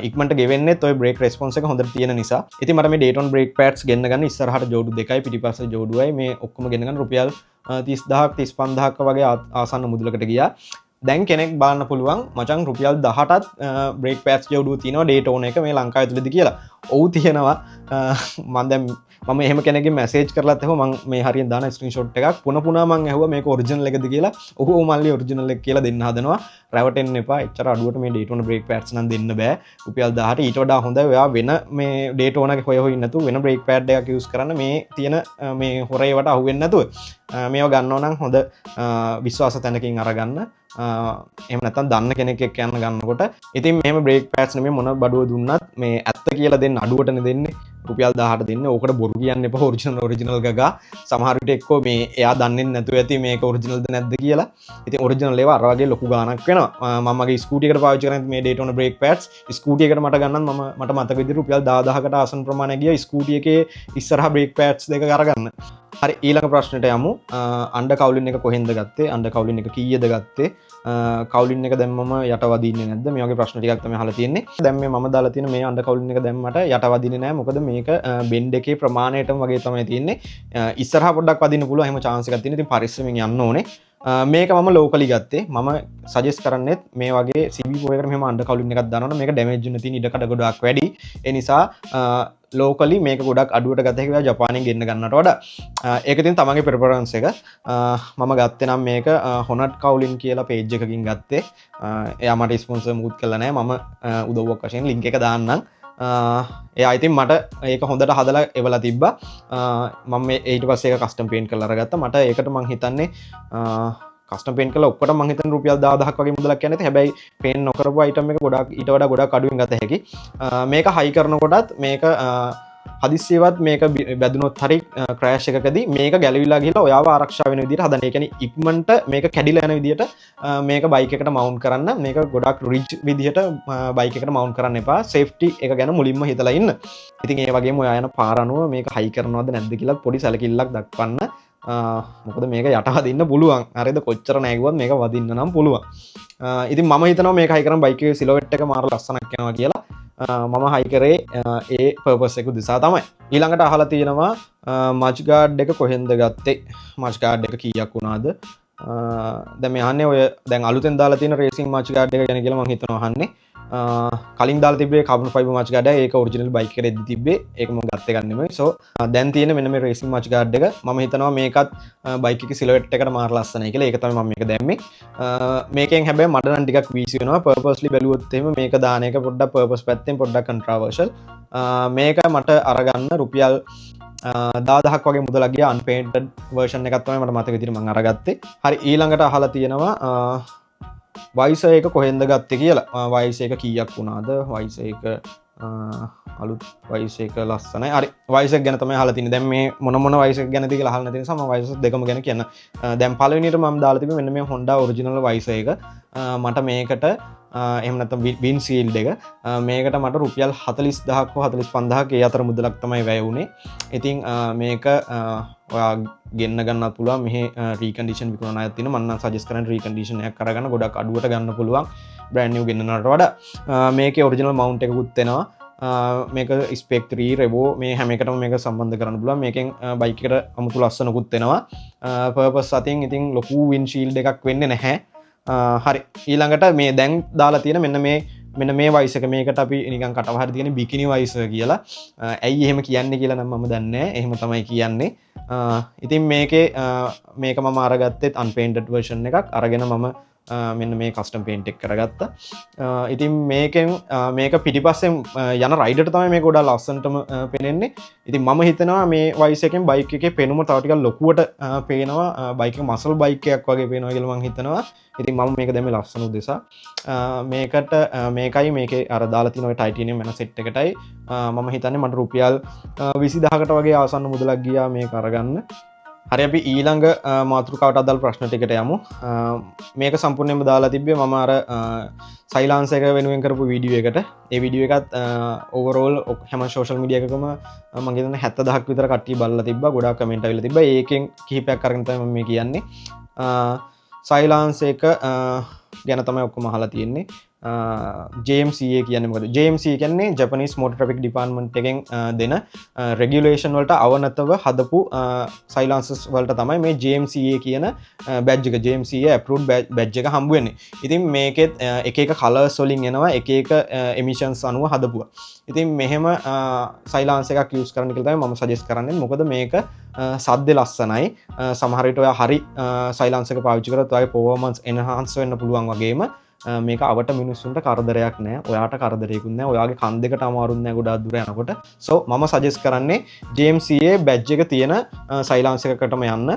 ඉක්මනට ගෙවෙන්නේත් ඔය බ්‍රේක් රෙස්පොන්ස් එක හොඳට තියෙන නිසා. ඉතින් මට මේ ඩේටෝනා බ්‍රේක් පැඩ්ස් ගෙන්න ගන්න ඉස්සරහට ජෝඩු දෙකයි පිටිපස්සේ ජෝඩුවයි මේ ඔක්කොම ගෙන්න ගන්න රුපියල් 30000ක් 35000ක් වගේ ආසන්න මුදලකට ගියා. දැන් කෙනෙක් බලන්න පුළුවන් මචං රුපියල් 18ත් බ්‍රේක් පැඩ්ස් ජෝඩුව තියෙනවා ඩේටෝනා එක මේ ලංකාවේ තුලදී කියලා. ඔව් තියෙනවා. මම එහෙම කෙනෙක්ගේ මැසේජ් කරලාත් එහෙම මම මේ හරියෙන් දාන ස්ක්‍රීන්ෂොට් එකක් පුන පුනා මම ඇහුවා මේක ඔරිජිනල් එකද කියලා. ඔව් මල්ලි ඔරිජිනල් එක කියලා දෙන්න හදනවා. රැවටෙන්න එපා. එච්චර අඩුවට මේ ඩේටෝනා බ්‍රේක් පැඩ්ස් නම් දෙන්න බෑ. රුපියල් 18 ඊට වඩා හොඳයි. ඔයා වෙන මේ ඩේටෝනා එක හොය නැතුව වෙන බ්‍රේක් පැඩ් එකක් යූස් කරන්න මේ තියෙන මේ හොරේවට අහු වෙන්නේ නැතුව. මේව ගන්නව නම් හොඳ විශ්වාස තැනකින් අරගන්න. එහෙම නැත්නම් දන්න කෙනෙක් එක්ක යන්න ගන්නකොට ඉතින් මෙහෙම බ්‍රේක් පැඩ්ස් නෙමෙයි මොන බඩුව දුන්නත් මේ ඇත්ත කියලා දෙන්න අඩුවටනේ දෙන්නේ. රුපියල් 18 දෙන්නේ. ඕකට බොරු කියන්න එපා. ඔරිජිනල් ගගා. සමහර විට එක්කෝ මේ එයා දන්නේ නැතුව ඇති මේක ඔරිජිනල්ද නැද්ද කියලා. ඉතින් ඔරිජිනල් ඒවා අර වගේ ලොකු ගාණක් වෙනවා. මම මගේ ස්කූටි එකට පාවිච්චි කරන්නේ මේ ඩේටෝනා බ්‍රේක් පැඩ්ස්. ස්කූටි එකට මට ගන්නත් මට මතක විදිහට රුපියල් 10000කට ආසන්න ප්‍රමාණයක් ගියා ස්කූටි එකේ ඉස්සරහා බ්‍රේක් පැඩ්ස් දෙක අරගන්න. හරි ඊළඟ ප්‍රශ්නෙට යමු. අන්ඩර් කවුලින් එක කොහෙන්ද ගත්තේ? අන්ඩර් කවුලින් එක කීයද ගත්තේ? කවුලින් එක දැම්මම යට වදින්නේ නැද්ද? මේ වගේ ප්‍රශ්න ටිකක් තමයි අහලා තියෙන්නේ. දැන් මේ මම දාලා තියෙන මේ අන්ඩර් කවුලින් එක දැම්මට යට වදින්නේ නැහැ. මොකද මේක බෙන්ඩ් එකේ ප්‍රමාණයටම වගේ තමයි තියෙන්නේ. ඉස්සරහා පොඩ්ඩක් වදින්න පුළුවන්. එහෙම chance එකක් තියෙන. ඉතින් පරිස්සමෙන් යන්න ඕනේ. මේක මම ලෝකලි ගත්තේ. මම සජෙස්ට් කරන්නේත් මේ වගේ CB4 එකට මෙහෙම අන්ඩර් කවුලින් එකක් දානවනම් මේක ඩැමේජ් වෙන්න තියෙන ඉඩ කඩ ගොඩක් වැඩි. ඒ නිසා ලෝකලි මේක ගොඩක් අඩුවට ගත හැකි වෙනවා ජපානයෙන් ගෙන්න ගන්නට වඩා. ඒක ඉතින් තමන්ගේ ප්‍රෙෆරන්ස් එක. මම ගත්තේ නම් මේක හොනට් කවුලින් කියලා පේජ් එකකින් ගත්තේ. එයා මට ස්පොන්සර් මුකුත් කළා නැහැ. මම උදව්වක් වශයෙන් ලින්ක් එක දාන්නම්. එයා ඉතින් මට ඒක හොඳට හදලා එවලා තිබ්බා. මම ඊට පස්සේ ඒක කස්ටම් පේන්ට් කරලා අරගත්තා. මට ඒකට මං හිතන්නේ කස්ටම් පේන්ට් කරලා ඔක්කොට මං හිතන්නේ රුපියල් 10000ක් වගේ මුදලක් යන්නේ. හැබැයි පේන්ට් නොකරපු අයිටම් එක ගොඩක් ඊට වඩා ගොඩක් අඩුවෙන් ගත හැකි. මේක හයි කරනකොටත් මේක හදිස්සියවත් මේක බැදුනොත් හරි ක්‍රෑෂ් එකකදී මේක ගැලවිලා ගිහලා ඔයාව ආරක්ෂා වෙන විදිහට හදන්න. ඒ කියන්නේ ඉක්මනට මේක කැඩිලා යන විදිහට මේක බයික් එකට මවුන්ට් කරන්න. මේක ගොඩක් රිජ් විදිහට බයික් එකට මවුන්ට් කරන්න එපා. සේෆ්ටි එක ගැන මුලින්ම හිතලා ඉන්න. ඉතින් ඒ වගේම ඔයා යන පාර අනුව මේක හයි කරනවද නැද්ද කියලා පොඩි සැලකිල්ලක් දක්වන්න. මොකද මේක යට වදින්න පුළුවන්. හරිද? කොච්චර නැගුවත් මේක වදින්න නම් පුළුවන්. ඉතින් මම හිතනවා මේක හයි කරන් බයික් එකේ සිලොවෙට් එක මාර ලස්සනක් යනවා කියලා. මම හයි කරේ ඒ පර්පස් එක උදෙසා තමයි. ඊළඟට අහලා තියෙනවා මච් ගාඩ් එක කොහෙන්ද ගත්තේ? මච් ගාඩ් එක කීයක් වුණාද? දැන් මේ අහන්නේ ඔය දැන් අලුතෙන් දාලා තියෙන රේසින් මච් ගාඩ් එක ගැන කියලා මම හිතනවා අහන්නේ. කලින් දාලා තිබ්බේ කාබන් ෆයිබර් මච් ගාඩ් එක. ඒක ඔරිජිනල් බයික් එකේ දෙද්දි තිබ්බේ. ඒක මම ගත්ත එක නෙමෙයි. සෝ දැන් තියෙන මෙන්න මේ රේසින් මච් ගාඩ් එක මම හිතනවා මේකත් බයික් එකේ සිලොවෙට් එකට මාර ලස්සනයි කියලා. ඒක තමයි මම මේක දැම්මේ. මේකෙන් හැබැයි මට නම් ටිකක් වීසි වෙනවා. පර්පස්ලි බැලුවොත් එහෙම මේක දාන එක පොඩ්ඩක් පර්පස් පැත්තෙන් පොඩ්ඩක් කන්ට්‍රෝවර්ෂල්. මේක මට අරගන්න රුපියල් 10000ක් වගේ මුදලක් ගියා. අන්පේන්ටඩ් වර්ෂන් එකක් තමයි මට මතක විදිහට මම අරගත්තේ. හරි ඊළඟට අහලා තියෙනවා වයිසර් එක කොහෙන්ද ගත්තේ කියලා. වයිසර් එක කීයක් වුණාද? වයිසර් එක අලුත් වයිසර් එක ලස්සනයි. හරි වයිසර් එක ගැන තමයි අහලා තින්නේ. දැන් මේ මොන වයිසර් එක ගැනද කියලා අහලා නැති නිසා මම වයිසර් දෙකම ගැන කියන්න. දැන් පළවෙනියට මම දාලා තිබ්බේ මෙන්න මේ Honda ඔරිජිනල් වයිසර් එක. මට මේකට එහෙම නැත්නම් වින් සීල්ඩ් එක මේකට මට රුපියල් 40000ක් හෝ 45000ක් ඒ අතර මුදලක් තමයි වැය වුනේ. ඉතින් මේක ඔයා ගෙන්න්න ගන්න පුළුවන් මෙහ රීකන්ඩිෂන් විකුණ අය තින මන්න සජස්කරන රීකන්ඩිෂනයක් කරගන්න ගොඩක් අඩුවට ගන්න පුළුවන් බ්‍රන්ඩ් ගන්නට වඩා මේක ඔරිජිනල් මවන්් එකකුත්වෙනවා මේක ස්පෙක්ත්‍රී රෙබෝ මේ හැමකට මේක සම්බන්ධ කරන්න පුල මේකෙන් බයිකට අමුතු ලස්සනකුත්වෙනවා පර්පස් අතින් ඉතින් ලොකු වින්ශීල් එකක් වෙන්න නැහැ හරි ඊළඟට මේ දැන් දාලා තියෙන මෙන්න මේ වයිසක මේකට අපි නිකන් කටවහර තියෙන බිකිනි වයිස කියලා ඇයි එහෙම කියන්නේ කියලා නම් මම දන්නේ එහෙම තමයි කියන්නේ ඉතින් මේක මම අරගත්තෙත් අන්පේන්ටඩ් වර්ෂන් එකක් අරගෙන මම මෙන්න මේ කස්ටම් පේන්ට් එක කරගත්තා ඉතින් මේක පිටිපස්සෙන් යන රයිඩට තමයි මේ ගොඩා ලස්සනටම පෙනෙන්නේ ඉතින් මම හිතනවා මේ වයිස් එකෙන් බයික් එකේ පෙනුම තව ටිකක් ලොකුවට පේනවා බයික් එක මසල් බයික් එකක් වගේ පේනවා කියලා මම හිතනවා ඉතින් මම මේක දැම්මේ ලස්සන උදෙසා මේකට මේකයි මේකේ අර දාලා තියෙන ඔය ටයිටේනියම් වෙන සෙට් එකටයි මම හිතන්නේ මට රුපියල් 20000කට වගේ ආසන්න මුදලක් ගියා මේක අරගන්න හරි අපි ඊළඟ මාතෘකාවට අදාළ ප්‍රශ්න ටිකට යමු මේක සම්පූර්ණයෙන්ම දාලා තිබ්බේ මම අර සයිලන්ස් එක වෙනුවෙන් කරපු වීඩියෝ එකට ඒ වීඩියෝ එකත් ඕවරෝල් හැම සෝෂල් මීඩියා එකකම මම හිතන්නේ 70000ක් විතර කට්ටිය බලලා තිබ්බා ගොඩාක් කමෙන්ට් ආවිල්ලා තිබ්බා ඒකෙන් කිහිපයක් අරගෙන තමයි මම මේ කියන්නේ සයිලන්ස් එක ගැන තමයි ඔක්කොම අහලා තියෙන්නේ JMCA කියන්නේ මොකද JMCA කියන්නේ Japanese Motor Traffic Department එකෙන් දෙන රෙගියුලේෂන් වලට අවනතව හදපු සයිලන්සර්ස් වලට තමයි මේ JMCA කියන බැජ් එක JMCA approved බැජ් එක හම්බ වෙන්නේ. ඉතින් මේකෙත් එක එක කලර්ස් වලින් එනවා එක එක එමිෂන්ස් අනුව හදපුවා. ඉතින් මෙහෙම සයිලන්ස් එකක් යූස් කරන්න කියලා තමයි මම සජෙස්ට් කරන්නේ. මොකද මේක සද්ද ලස්සනයි. සමහර විට ඔයා හරි සයිලන්ස් එක පාවිච්චි කරොත් ඔයාගේ performance enhance වෙන්න පුළුවන් වගේම මේක අවට මිනිස්සුන්ට කරදරයක් නෑ ඔයාට කරදරයකුත් නෑ ඔයාගේ කන් දෙකට අමාරුත් නෑ ගොඩාක් දුර යනකොට සෝ මම සජෙස්ට් කරන්නේ JMCA බැජ් එක තියෙන සයිලන්ස් එකකටම යන්න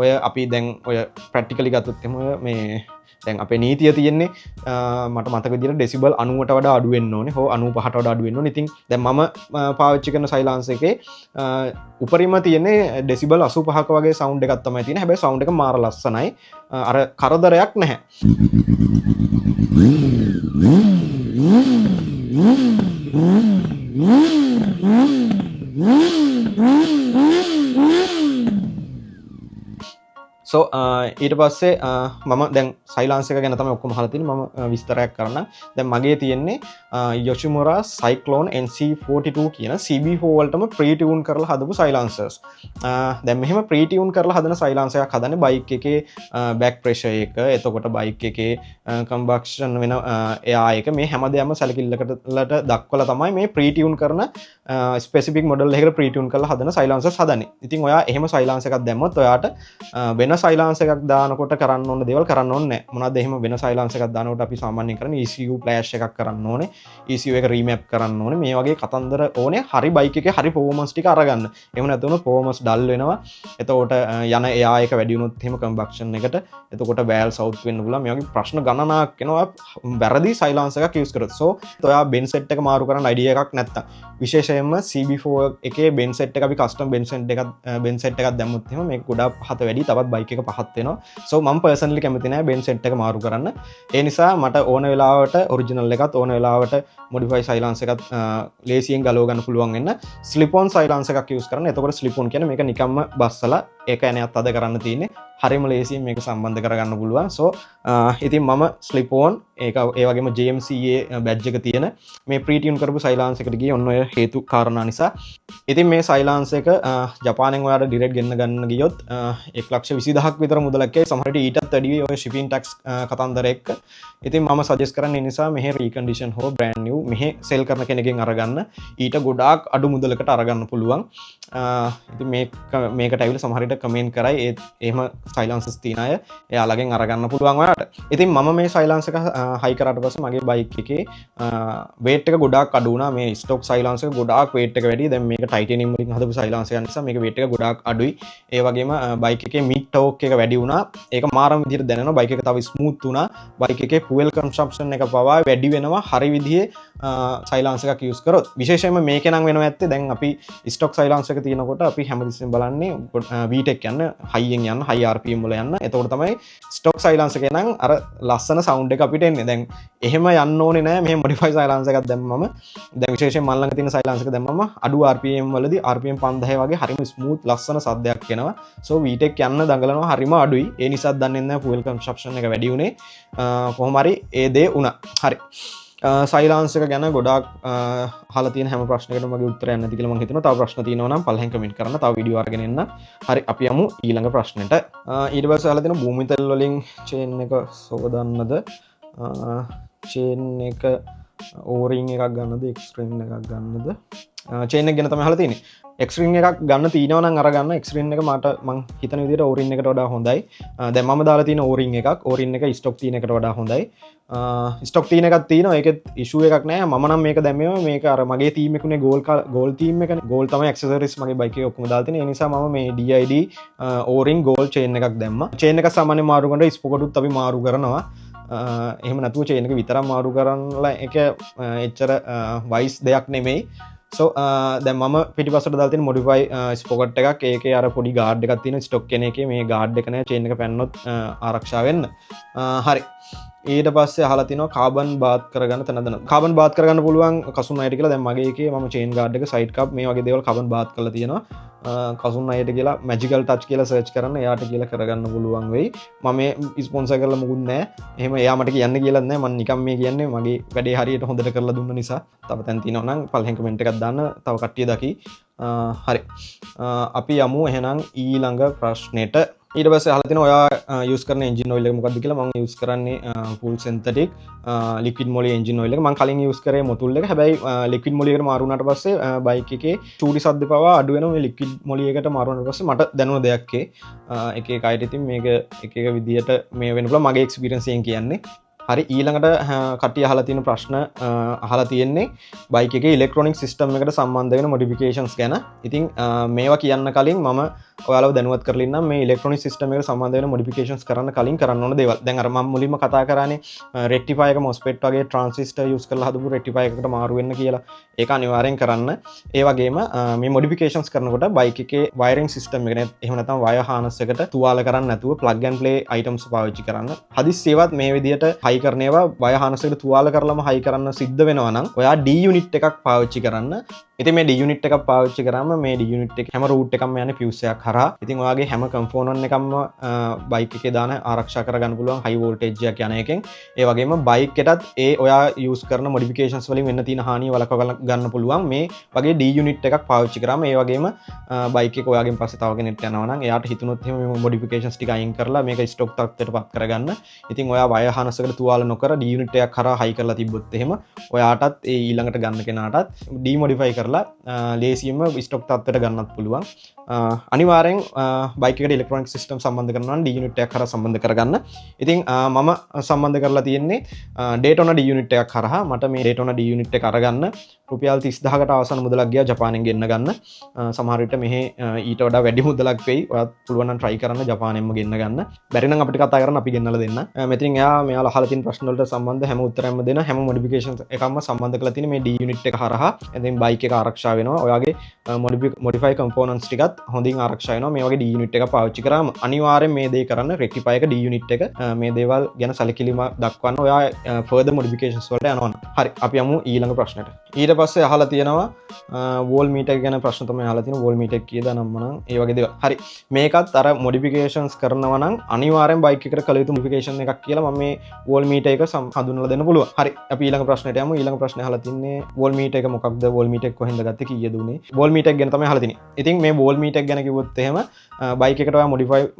ඔය අපි දැන් ඔය ප්‍රැක්ටිකලි ගත්තොත් එහෙම මේ දැන් අපේ නීතිය තියෙන්නේ මට මතක විදිහට ඩෙසිබල් 90ට වඩා අඩු වෙන්න ඕනේ හෝ 95ට වඩා අඩු වෙන්න ඕනේ ඉතින් දැන් මම පාවිච්චි කරන සයිලන්ස් එකේ උපරිම තියෙන්නේ ඩෙසිබල් 85ක වගේ සවුන්ඩ් එකක් තමයි තියෙන්නේ හැබැයි සවුන්ඩ් එක මාර ලස්සනයි අර කරදරයක් නැහැ සෝ ඊට පස්සේ මම දැන් සයිලන්ස් එක ගැන තමයි ඔක්කොම අහලා තියෙන්නේ මම විස්තරයක් කරන්න දැන් මගේ තියෙන්නේ Yoshimura Cyclone NC42 කියන CB4 වලටම pre-tune කරලා හදපු සයිලන්සර්ස් දැන් මෙහෙම pre-tune කරලා හදන සයිලන්සර් එකක් හදන්නේ බයික් එකේ back pressure එක එතකොට බයික් එකේ combustion වෙන එයා එක මේ හැමදේම සැලකිල්ලකට දක්වලා තමයි මේ pre-tune කරන specific model එකකට pre-tune කරලා හදන සයිලන්සර්ස් හදන්නේ ඉතින් ඔයා එහෙම සයිලන්ස් එකක් දැම්මොත් ඔයාට වෙන සයිලන්ස් එකක් දානකොට කරන්න ඕන දේවල් කරන්න ඕනේ නැහැ. මොනවද එහෙම වෙන සයිලන්ස් එකක් දානකොට අපි සාමාන්‍යයෙන් කරන්නේ ECU ෆ්ලෑෂ් එකක් කරන්න ඕනේ. ECU එක රීමැප් කරන්න ඕනේ. මේ වගේ කතන්දර ඕනේ. හරි බයික් එකේ හරි performance ටික අරගන්න. එහෙම නැත්නම් performance ඩල් වෙනවා. එතකොට යන එයා එක වැඩි වුණොත් එහෙම combustion එකට එතකොට valve out වෙන්න පුළුවන්. මේ වගේ ප්‍රශ්න ගණනාවක් එනවා. වැරදි සයිලන්ස් එකක් use කරොත්. so ඔයා බෙන් සෙට් එක මාරු කරන්න idea එකක් නැත්තම් විශේෂයෙන්ම CB4 එකේ බෙන් සෙට් එක අපි custom බෙන් සෙට් එකක් දැම්මොත් එහෙම මේක ගොඩාක් පහත වැඩි තවත් බයික් එක පහත් වෙනවා සෝ මම පර්සනලි කැමති නැහැ බෙන් සෙට් එක මාරු කරන්න ඒ නිසා මට ඕන වෙලාවට ඔරිජිනල් එකත් ඕන වෙලාවට මොඩිෆයි සයිලන්ස් එකත් ලේසියෙන් ගලව ගන්න පුළුවන් වෙන්න ස්ලිප් ඔන් සයිලන්ස් එකක් යූස් කරන්න එතකොට ස්ලිප් ඔන් කියන්නේ මේක නිකම්ම බස්සලා ඒක ඇණයක් අද කරන්න තියෙන්නේ හරිම ලේසියෙන් මේක සම්බන්ධ කරගන්න පුළුවන් සෝ ඉතින් මම ස්ලිප් ඔන් ඒක ඒ වගේම JMCA බැජ් එක තියෙන මේ ප්‍රී-ටියුන් කරපු සයිලන්ස් එකට ගියේ ඔන්න ඔය හේතු කාරණා නිසා ඉතින් මේ සයිලන්ස් එක ජපානයෙන් ඔයාලා ඩිරෙක්ට් ගෙන්න ගන්න ගියොත් 1,20,000ක් විතර මුදලක් ඒ සමහර විට ඊටත් වැඩි ඔය shipping tax කතන්දර එක්ක ඉතින් මම සජෙස්ට් කරන්නේ නිසා මෙහෙ රීකන්ඩිෂන් හෝ බ්‍රෑන්ඩ් නිව් මෙහෙ සෙල් කරන කෙනකින් අරගන්න ඊට ගොඩාක් අඩු මුදලකට අරගන්න පුළුවන් ඉතින් මේකට ඇවිල්ලා සමහර විට කමෙන්ට් කරයි ඒත් එහෙම සයිලන්සස් තියෙන අය එයාලගෙන් අරගන්න පුළුවන් ඔයාලට ඉතින් මම මේ සයිලන්ස් එක හයි කරාට පස්සේ මගේ බයික් එකේ weight එක ගොඩාක් අඩු වුණා මේ ස්ටොක් සයිලන්ස් එක ගොඩාක් weight එක වැඩි දැන් මේක ටයිටේනියම් වලින් හදපු සයිලන්ස් එක නිසා මේක weight එක ගොඩාක් අඩුයි ඒ වගේම බයික් එකේ මිඩ් ටෝක් එක වැඩි වුණා ඒක මාරම විදිහට දැනෙනවා බයික් එක තව ස්මූත් වුණා බයික් එකේ fuel consumption එක පවා වැඩි වෙනවා හරි විදිහේ සයිලන්ස් එකක් යූස් කරොත් විශේෂයෙන්ම මේකේ නම් වෙනවා ඇත්තේ දැන් අපි ස්ටොක් සයිලන්ස් එක තියෙනකොට අපි හැමතිස්සෙම බලන්නේ VTEC යන හයියෙන් යන හයි RPM වල යන්න. එතකොට තමයි ස්ටොක් සයිලන්ස් එකේ නම් අර ලස්සන සවුන්ඩ් එක අපිට එන්නේ. දැන් එහෙම යන්න ඕනේ නෑ. මෙහෙම මොඩිෆයි සයිලන්ස් එකක් දැම්මම දැන් විශේෂයෙන් මල් ළඟ තියෙන සයිලන්ස් එක දැම්මම අඩු RPM වලදී RPM 5000 වගේ හරිම ස්මූත් ලස්සන සද්දයක් එනවා. සෝ VTEC යන්න දඟලනවා හරිම අඩුයි. ඒ නිසා දන්නේ නැහැ fuel consumption එක වැඩි උනේ. කොහොම හරි ඒ දේ වුණා. හරි. සයිලන්ස් එක ගැන ගොඩාක් අහලා තියෙන හැම ප්‍රශ්නයකටම මගේ උත්තරයක් නැති කියලා මම හිතනවා. තව ප්‍රශ්න තියෙනවා නම් පළවෙනි කමෙන්ට් කරන්න. තව වීඩියෝ අරගෙන එන්න. හරි අපි යමු ඊළඟ ප්‍රශ්නෙට. ඊට පස්සේ අහලා තියෙන භූමි තෙල් වලින් චේන් එක සෝදන්නද? චේන් එක ඕරින් එකක් ගන්නද? එක්ස්ට්‍රීම් එකක් ගන්නද? චේන් එක ගැන තමයි අහලා තියෙන්නේ. එක්ස්ට්‍රීම් එකක් ගන්න තියෙනවා නම් අරගන්න. එක්ස්ට්‍රීම් එක මට මං හිතන විදිහට ඕරින් එකට වඩා හොඳයි. දැන් මම දාලා තියෙන ඕරින් එකක්. ඕරින් එක ස්ටොක් තියෙන එකට වඩා හොඳයි. ස්ටොක් තියෙන එකක් තියෙනවා. ඒකෙත් ඉෂුව එකක් නැහැ. මම නම් මේක දැම්මේ මේක අර මගේ තීම් එකනේ ගෝල් තීම් එකනේ. ගෝල් තමයි ඇක්සසරිස් මගේ බයික් එකේ ඔක්කොම දාලා තියෙන්නේ. ඒ නිසා මම මේ DID ඕරින් ගෝල් චේන් එකක් දැම්මා. චේන් එක සාමාන්‍යයෙන් මාරු කරනකොට ස්පොකටුත් අපි මාරු කරනවා. එහෙම නැතුව චේන් එක විතරක් මාරු කරන්නලා එක එච්චර වයිස් දෙයක් නෙමෙයි. So දැන් මම පිටිපස්සට දාලා තියෙන modify ස්පොකට් එකක්. ඒකේ අර පොඩි ගාඩ් එකක් තියෙන ස්ටොක් කෙන එකේ මේ ගාඩ් එක නැහැ. චේන් එක පැන්නොත් ආරක්ෂා වෙන්න. හරි. ඊට පස්සේ අහලා තිනවා කාබන් බාත් කරගන්න තැනද? කාබන් බාත් කරගන්න පුළුවන් කසුන් අයට කියලා. දැන් මගේ එකේ මම චේන් ගාඩ් එක සයිඩ් කප් මේ වගේ දේවල් කාබන් බාත් කරලා තියෙනවා. කසුන් අයට කියලා මැජිකල් ටච් කියලා සර්ච් කරන්න එයාට කියලා කරගන්න පුළුවන් වෙයි. මම මේ ස්පොන්සර් කරලා මොකුත් නැහැ. එහෙම එයා මට කියන්න කියලා නැහැ. මම නිකන් මේ කියන්නේ මගේ වැඩේ හරියට හොඳට කරලා දුන්න නිසා. තව තැන් තියෙනවා නම් පළවෙනි කමෙන්ට් එකක් දාන්න. තව කට්ටිය දකි. හරි. අපි යමු එහෙනම් ඊළඟ ප්‍රශ්නෙට. ඊට පස්සේ අහලා තියෙනවා ඔයා යූස් කරන එන්ජින් ඔයිල් එක මොකක්ද කියලා. මම යූස් කරන්නේ full synthetic liquid moly engine oil එක. මම කලින් යූස් කරේ මොතුල් එක. හැබැයි liquid moly එකට මාරු වුණාට පස්සේ බයික් එකේ චූටි සද්ද පවා අඩු වෙනවා. මේ liquid moly එකට මාරු වුණාට පස්සේ මට දැනුණ දෙයක් එක එක අයට ඉතින් මේක එක එක විදියට මේ වෙන්න පුළුවන්. මගේ එක්ස්පීරියන්ස් එකෙන් කියන්නේ. හරි. ඊළඟට කට්ටිය අහලා තියෙන ප්‍රශ්න අහලා තියෙන්නේ බයික් එකේ ඉලෙක්ට්‍රොනික සිස්ටම් එකට සම්බන්ධ වෙන මොඩිෆිකේෂන්ස් ගැන. ඉතින් මේවා කියන්න කලින් මම ඔයාලව දැනුවත් කරලා ඉන්නම් මේ ඉලෙක්ට්‍රොනික සිස්ටම් එකට සම්බන්ධ වෙන මොඩිෆිකේෂන්ස් කරන්න කලින් කරන්න ඕන දේවල්. දැන් අර මම මුලින්ම කතා කරානේ රෙක්ටිෆයර් එක MOSFET වගේ ට්‍රාන්සිස්ටර් යූස් කරලා හදපු රෙක්ටිෆයර් එකකට මාරු වෙන්න කියලා. ඒක අනිවාර්යෙන් කරන්න. ඒ වගේම මේ මොඩිෆිකේෂන්ස් කරනකොට බයික් එකේ වයරින් සිස්ටම් එක එහෙම නැත්නම් වයර් හානස් එකට තුවාල කරන්න නැතුව ප්ලග් ඇන්ඩ් ප්ලේ අයිටම්ස් පාවිච්චි කරන්න. හදිස්සියවත් මේ විදියට හයි කරනේවා වයර් හානස් එකට තුවාල කරලම හයි කරන්න සිද්ධ වෙනවා නම් ඔයා D යුනිට් එකක් පාවිච්චි කරන්න. ඉතින් මේ D යුනිට් එකක් පාවිච්චි කරාම මේ D යුනිට් එක හැම රූට් එකක්ම යන්නේ fuse එකක් හරහා. ඉතින් ඔයාගේ හැම කම්පෝනන්ට් එකක්ම බයික් එකේ දාන ආරක්ෂා කරගන්න පුළුවන් හයි වෝල්ටේජ් එකක් යන එකෙන්. ඒ වගේම බයික් එකටත් ඒ ඔයා යූස් කරන මොඩිෆිකේෂන්ස් වලින් වෙන්න තියෙන හානිය වළක්වා ගන්න පුළුවන් මේ වගේ D යුනිට් එකක් පාවිච්චි කරාම. ඒ වගේම බයික් එක ඔයාගෙන් පස්සේ තව කෙනෙක්ට යනවා නම් එයාට හිතුනොත් එහෙම මේ මොඩිෆිකේෂන්ස් ටික අයින් කරලා මේක ස්ටොක් තත්ත්වයට පත් කරගන්න. ඉතින් ඔයා වයර් හානස් එකට තුවාල නොකර D යුනිට් එකක් හරහා හයි කරලා තිබ්බොත් එහෙම ඔයාටත් ඒ ඊළඟට ගන්න කෙනාටත් ඩිමොඩිෆයි කරලා ලේසියෙන්ම ස්ටොක් තත්ත්වයට ගන්නත් පුළුවන්. අනිවාර්යෙන් බයික් එකට ඉලෙක්ට්‍රොනික සිස්ටම් සම්බන්ධ කරනවා නම් D යුනිට් එකක් හරහා සම්බන්ධ කරගන්න. ඉතින් මම සම්බන්ධ කරලා තියෙන්නේ Daytona D යුනිට් එකක් හරහා. මට මේ Daytona D යුනිට් එක අරගන්න රුපියල් 30000කට ආසන්න මුදලක් ගියා ජපානයෙන් ගෙන්න ගන්න. සමහර විට මෙහි ඊට වඩා වැඩි මුදලක් වෙයි. ඔයත් පුළුවන් නම් try කරන්න ජපානයෙන්ම ගෙන්න ගන්න. බැරි නම් අපිට කතා කරන්න අපි ගෙන්නලා දෙන්න. මෙතනින් මෙයාලා අහලා තියෙන ප්‍රශ්න වලට සම්බන්ධ හැම උත්තරයක්ම දෙන හැම මොඩිෆිකේෂන්ස් එකක්ම සම්බන්ධ කරලා තියෙන මේ D යුනිට් එක හරහා. ඉතින් බයික් එක ආරක්ෂා වෙනවා. ඔයාගේ modify components ටිකත් හොඳින් ආරක්ෂා වෙනවා. මේ වගේ D යුනිට් එක පාවිච්චි කරාම අනිවාර්යෙන් මේ දේ කරන්න. රෙක්ටිෆයර් එක D යුනිට් එක මේ දේවල් ගැන සැලකිලිම දක්වන්න. ඔයා further modifications වලට යනවා. හරි. අපි යමු ඊළඟ ප්‍රශ්නෙට. ඊට පස්සේ අහලා තියෙනවා වෝල් මීටර් ගැන ප්‍රශ්න තමයි අහලා තියෙනවා. වෝල් මීටර් කීයද නම් ඒ වගේ දේවල්. හරි. මේකත් අර මොඩිෆිකේෂන්ස් කරනවා නම් අනිවාර්යෙන් බයික් එකට කළ යුතු මොඩිෆිකේෂන් එකක් කියලා මම මේ වෝල් මීටර් එක හඳුන්වලා දෙන්න පුළුවන්. හරි. අපි ඊළඟ ප්‍රශ්නෙට යමු. ඊළඟ ප්‍රශ්නේ අහලා තින්නේ වෝල් මීටර් එක මොකක්ද? වෝල් මීටර් එක කොහෙන්ද ගත්තේ? කීයද උනේ? වෝල් මීටර් ගැන තමයි අහලා තින්නේ. ඉතින් මේ වෝල් මීටර් ගැන කිව්වොත් එහෙම බයික් එකට ඔයා